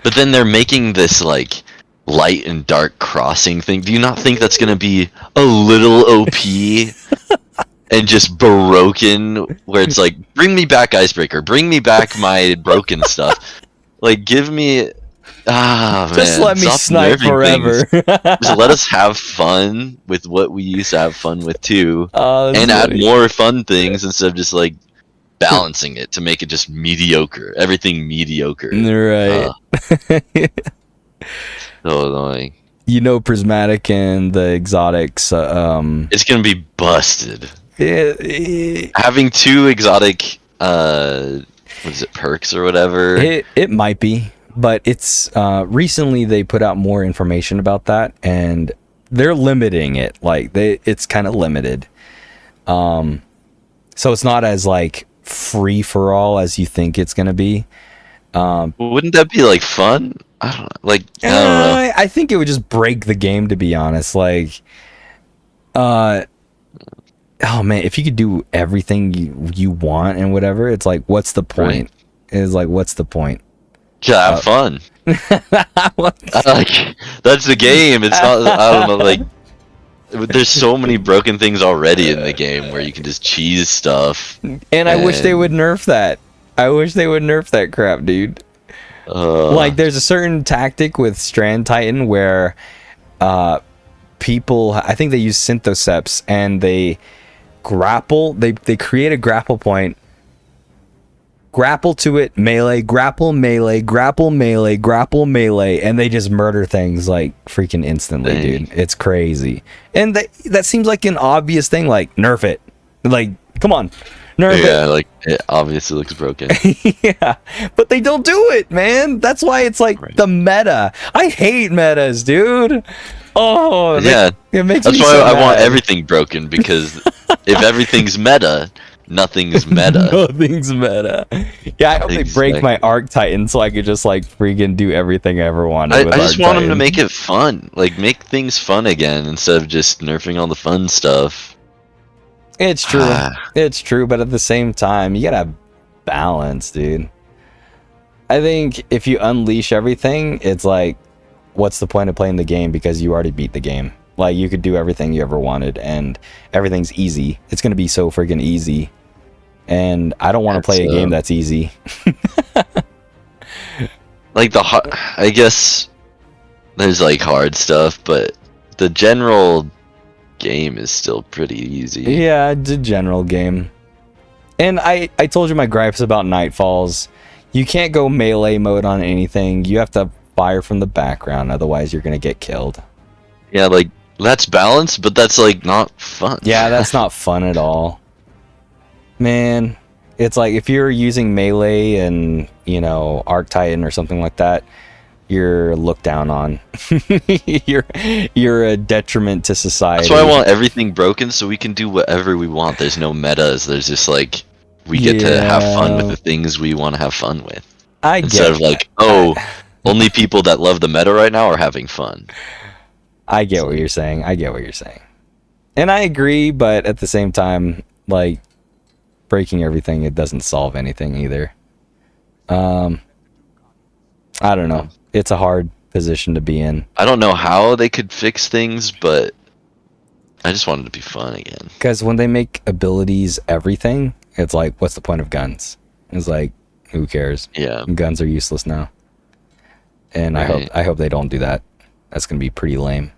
but then they're making this like light and dark crossing thing. Do you not think that's gonna be a little OP and just broken? Where it's like, bring me back Icebreaker, bring me back my broken stuff. Like, give me. Just man, let me stop snipe nerfing forever. Just let us have fun with what we used to have fun with too, funny. and add more fun things instead of just like balancing it to make it just mediocre. Everything mediocre. Right. So annoying. You know, Prismatic and the exotics. It's gonna be busted. It Having two exotic, what is it, perks or whatever? It might be. But it's recently they put out more information about that, and they're limiting it. Like it's kind of limited. So it's not as like free for all as you think it's gonna be. Wouldn't that be like fun? I don't know. Like I don't know. I think it would just break the game, to be honest. Like, oh man, if you could do everything you want and whatever, it's like, what's the point? Right. It's like, what's the point? To have fun. Like, that's the game. It's not. I don't know. Like, there's so many broken things already in the game where you can just cheese stuff. And I wish they would nerf that. I wish they would nerf that crap, dude. Like, there's a certain tactic with Strand Titan where people, I think they use Synthoceps, and they grapple. They create a grapple point. Grapple to it, melee, grapple, melee, grapple, melee, grapple, melee, and they just murder things like freaking instantly, dude. It's crazy. And that seems like an obvious thing, like, nerf it. Like, come on, nerf it. Yeah, like, it obviously looks broken. Yeah, but they don't do it, man. That's why it's like the meta. I hate metas, dude. Oh, yeah. It makes That's me why so I want mad. everything broken, because if everything's meta, nothing's meta. Nothing's meta. Yeah, I hope they break my Arc Titan so I could just like freaking do everything I ever wanted. I just want them to make it fun. Like, make things fun again instead of just nerfing all the fun stuff. It's true. It's true, but at the same time, you gotta have balance, dude. I think if you unleash everything, it's like, what's the point of playing the game, because you already beat the game? Like, you could do everything you ever wanted, and everything's easy. It's gonna be so freaking easy, and I don't want to play a game that's easy. Like I guess there's like hard stuff, but the general game is still pretty easy. Yeah, it's a general game. And I told you my gripes about Nightfalls. You can't go melee mode on anything. You have to fire from the background, otherwise you're gonna get killed. Yeah, like, that's balanced, but that's like not fun. Yeah, that's not fun at all. Man, it's like if you're using melee and, you know, Arc Titan or something like that, you're looked down on. you're a detriment to society. That's why I want everything broken so we can do whatever we want. There's no metas. There's just like, we get to have fun with the things we want to have fun with. Instead of like, only people that love the meta right now are having fun. I get what you're saying. And I agree, but at the same time, like, breaking everything, it doesn't solve anything either. I don't know. It's a hard position to be in. I don't know how they could fix things, but I just wanted to be fun again. Because when they make abilities everything, it's like, what's the point of guns? It's like, who cares? Yeah. Guns are useless now. And right. I hope they don't do that. That's gonna be pretty lame.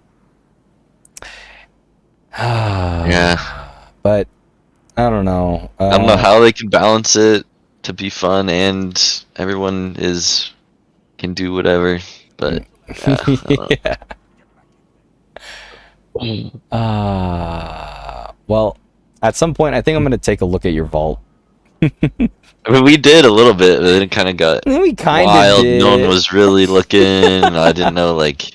Yeah. But I don't know. I don't know how they can balance it to be fun and everyone can do whatever. But yeah. Well, at some point, I think I'm gonna take a look at your vault. I mean, we did a little bit, but then it kind of got wild. Did. No one was really looking. I didn't know, like.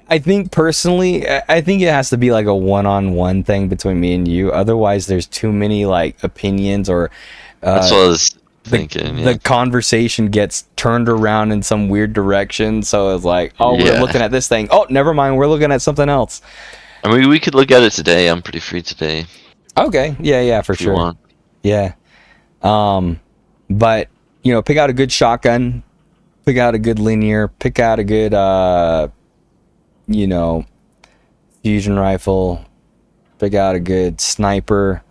I think personally, I think it has to be like a one-on-one thing between me and you. Otherwise, there's too many like opinions or. That's what I was thinking. The conversation gets turned around in some weird direction. So it's like, we're looking at this thing. Oh, never mind. We're looking at something else. I mean, we could look at it today. I'm pretty free today. Okay. Yeah, for sure. You want. Yeah. But, you know, pick out a good shotgun, pick out a good linear, pick out a good, you know, fusion rifle, pick out a good sniper.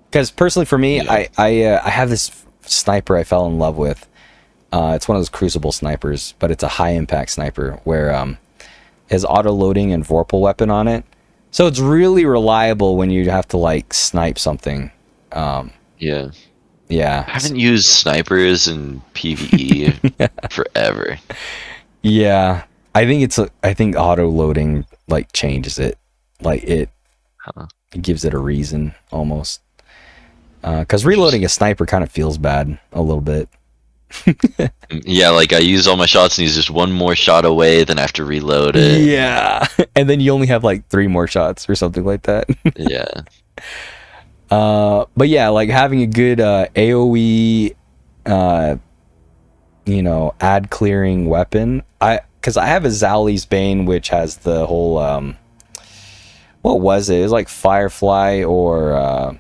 Because personally for me, I have this sniper I fell in love with. It's one of those Crucible snipers, but it's a high impact sniper where, it has auto loading and Vorpal weapon on it. So it's really reliable when you have to like snipe something. Yeah. Yeah. I haven't used snipers in PvE forever. Yeah. I think auto loading like changes it. Like it gives it a reason almost. Cuz reloading a sniper kind of feels bad a little bit. Yeah, like I use all my shots and he's just one more shot away, then I have to reload it. Yeah. And then you only have like 3 more shots or something like that. Yeah. But yeah, like having a good AoE, you know, ad clearing weapon. Because I have a Zali's Bane, which has the whole, what was it? It was like Firefly or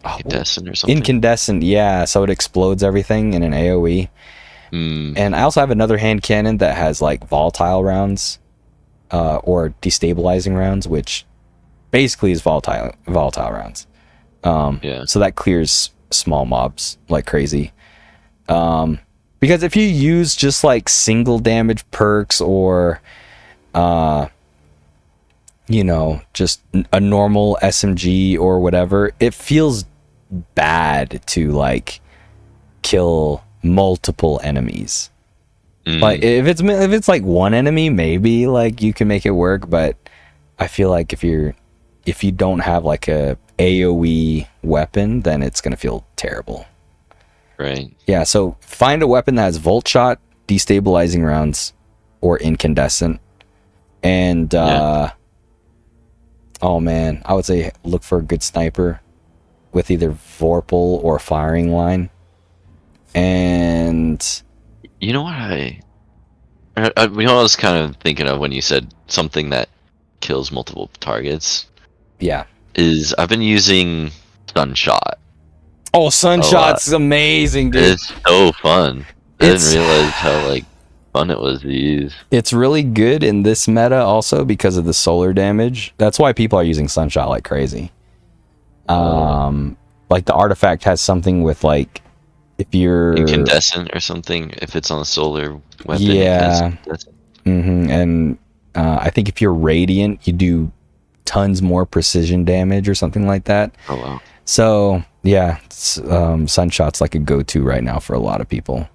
Incandescent or something. Incandescent, yeah. So it explodes everything in an AoE. And I also have another hand cannon that has like volatile rounds, or destabilizing rounds, which basically is volatile rounds. So that clears small mobs like crazy. Because if you use just like single damage perks or you know, just a normal SMG or whatever, it feels bad to like kill multiple enemies. Like if it's like one enemy, maybe like you can make it work, but I feel like if you don't have like a AoE weapon, then it's gonna feel terrible. Right. Yeah, so find a weapon that has Volt Shot, destabilizing rounds, or incandescent. And oh man, I would say look for a good sniper with either Vorpal or firing line. And you know what you know what I was kind of thinking of when you said something that kills multiple targets? Yeah. Is I've been using Sunshot. Oh, Sunshot's amazing, dude. It's so fun. I didn't realize how like fun it was to use. It's really good in this meta also because of the solar damage. That's why people are using Sunshot like crazy. Like the artifact has something with like if you're Incandescent or something. If it's on a solar weapon, yeah, it has and I think if you're radiant, you do tons more precision damage or something like that. Oh wow. So yeah, Sunshot's like a go-to right now for a lot of people.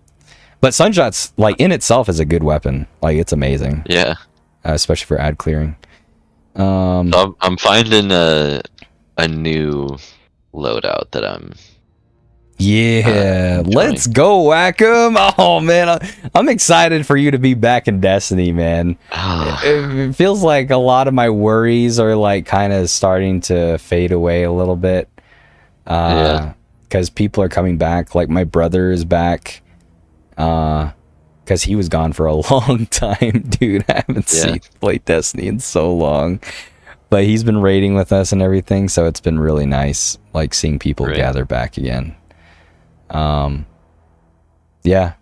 But Sunshot's like in itself is a good weapon. Like it's amazing. Yeah. Especially for ad clearing. So I'm finding a new loadout that I'm let's go, Wackham. Oh man, I'm excited for you to be back in Destiny, man. It feels like a lot of my worries are like kind of starting to fade away a little bit. Because people are coming back. Like my brother is back. Because he was gone for a long time, dude. I haven't seen played Destiny in so long. But he's been raiding with us and everything, so it's been really nice, like seeing people gather back again. Yeah.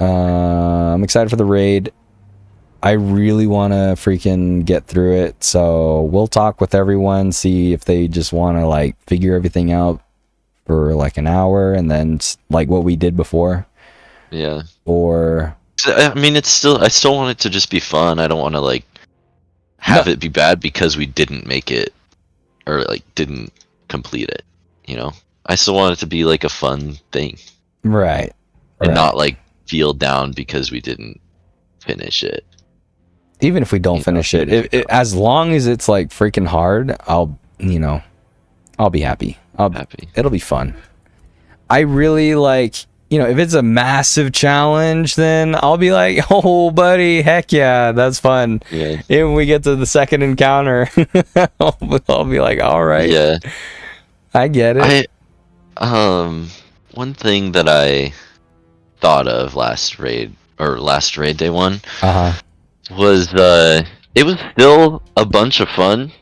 I'm excited for the raid. I really want to freaking get through it, so we'll talk with everyone, see if they just want to like figure everything out for like an hour, and then like what we did before. Yeah. Or I mean, I still want it to just be fun. I don't want to like have it be bad because we didn't make it or like didn't complete it, you know? I still want it to be like a fun thing. Right. And not like feel down because we didn't finish it. Even if we don't finish it, as long as it's like freaking hard, I'll be happy. It'll be fun. I really like, if it's a massive challenge, then I'll be like, oh, buddy, heck yeah, that's fun. Yeah. If we get to the second encounter, I'll be like, all right. Yeah. I get it. One thing that I thought of last raid day one was it was still a bunch of fun.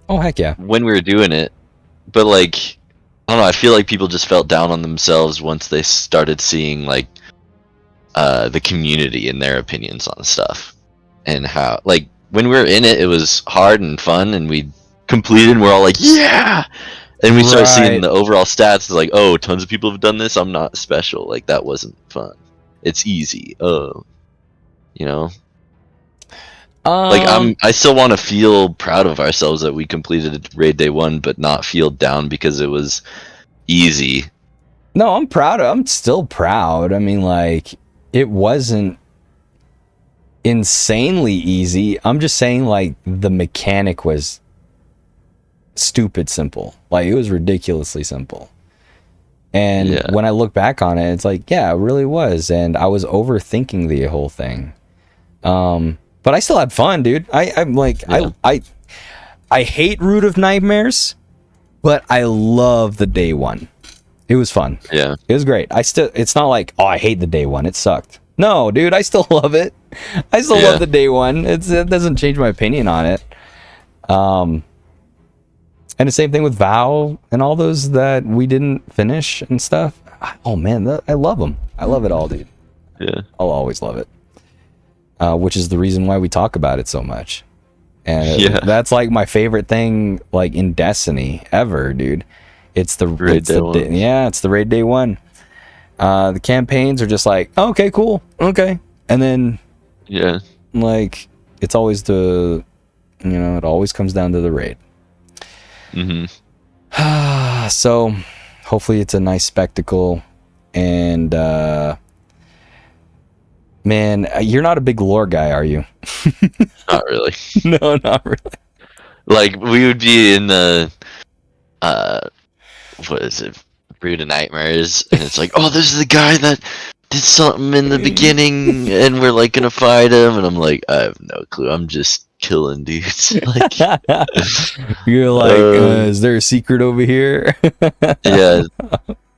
Oh, heck yeah. When we were doing it. But like, I don't know, I feel like people just felt down on themselves once they started seeing like the community and their opinions on stuff. And how like when we were in it, it was hard and fun and we completed and we're all like, yeah! And we started seeing the overall stats like, oh, tons of people have done this, I'm not special. Like that wasn't fun. It's easy. Like I still want to feel proud of ourselves that we completed raid day one, but not feel down because it was easy. No, I'm still proud. I mean, like, it wasn't insanely easy. I'm just saying, like, the mechanic was stupid simple. Like, it was ridiculously simple. And when I look back on it, it's like, yeah, it really was. And I was overthinking the whole thing. But I still had fun, dude. I'm like, I hate Root of Nightmares, but I love the day one. It was fun. Yeah. It was great. It's not like, oh, I hate the day one. It sucked. No, dude, I still love it. I still love the day one. It doesn't change my opinion on it. And the same thing with Vow and all those that we didn't finish and stuff. Oh man, I love them. I love it all, dude. Yeah. I'll always love it. Which is the reason why we talk about it so much. And that's like my favorite thing, like in Destiny ever, dude. It's the raid day one. The campaigns are just like, oh, okay, cool, okay, and then like it's always it always comes down to the raid. So hopefully it's a nice spectacle, and man, you're not a big lore guy, are you? Not really. No, not really. Like we would be in the what is it? Brood of Nightmares, and it's like, oh, this is the guy that did something in the beginning, and we're like gonna fight him, and I'm like, I have no clue. I'm just killing dudes. Like, you're like, is there a secret over here? Yeah.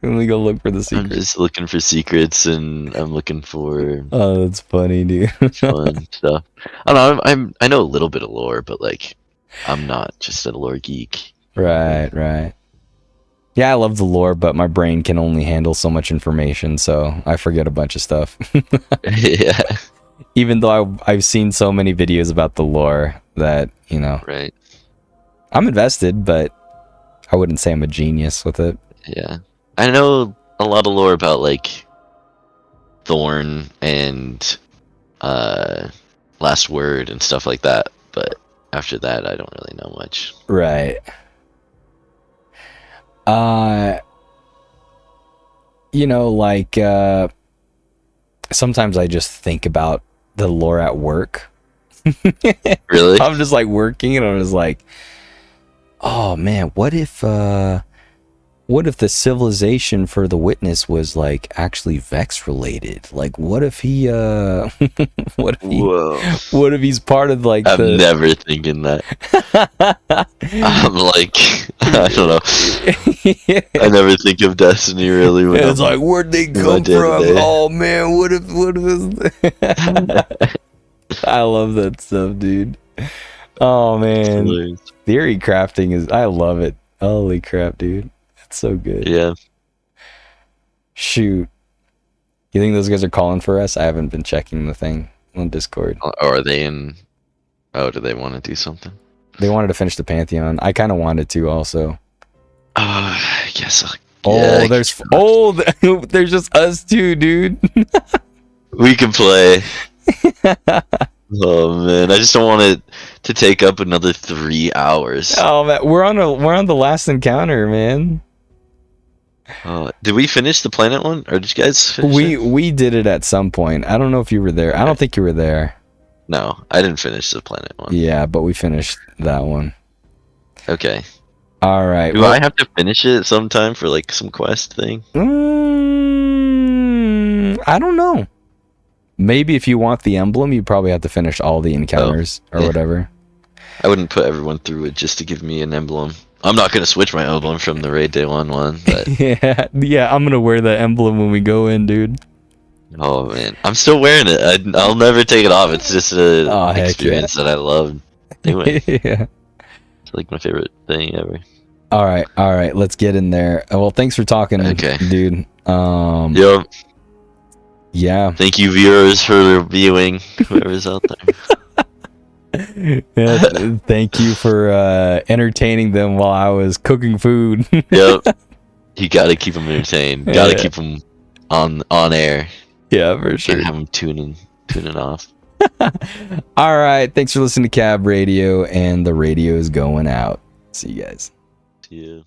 Let me go look for the secret. I'm just looking for secrets, and I'm looking for. Oh, that's funny, dude. Fun stuff. I don't know. I know a little bit of lore, but like, I'm not just a lore geek. Right. Yeah, I love the lore, but my brain can only handle so much information, so I forget a bunch of stuff. Yeah. Even though I've seen so many videos about the lore that, you know, Right. I'm invested, but I wouldn't say I'm a genius with it. Yeah. I know a lot of lore about like Thorn and Last Word and stuff like that, but after that I don't really know much. Right. You know, like sometimes I just think about the lore at work. Really? I'm just like working and I'm just like, oh man, what if the civilization for the witness was like actually Vex related? Like what if he what if he's part of like I'm never thinking that. I'm like, I don't know. I never think of Destiny really when it's like, where'd they come from? Oh man, what if I love that stuff, dude. Oh man. Theory crafting is, I love it. Holy crap, dude. It's so good. Yeah. Shoot. You think those guys are calling for us? I haven't been checking the thing on Discord. Or are they in... Oh, do they want to do something? They wanted to finish the Pantheon. I kind of wanted to also. I guess. Yeah, there's just us two, dude. We can play. Oh man, I just don't want it to take up another 3 hours. Oh man, we're on the last encounter, man. Did we finish the planet one, or did you guys finish it? We did it at some point. I don't know if you were there. I don't think you were there. No, I didn't finish the planet one. Yeah, but we finished that one. Okay. All right. Do I have to finish it sometime for like some quest thing? I don't know. Maybe if you want the emblem, you probably have to finish all the encounters or whatever. I wouldn't put everyone through it just to give me an emblem. I'm not gonna switch my emblem from the Raid Day 1, but yeah, I'm gonna wear the emblem when we go in, dude. Oh man, I'm still wearing it. I'll never take it off. It's just an experience that I love doing. Yeah, it's like my favorite thing ever. All right, let's get in there. Well, thanks for talking, dude. Yep. Yeah. Thank you, viewers, for viewing. Whoever's out there. Yeah, thank you for entertaining them while I was cooking food. Yep. You gotta keep them entertained. Gotta keep them on air. Yeah, for sure. Can't have them tuning off. All right. Thanks for listening to Cab Radio, and the radio is going out. See you guys. See you.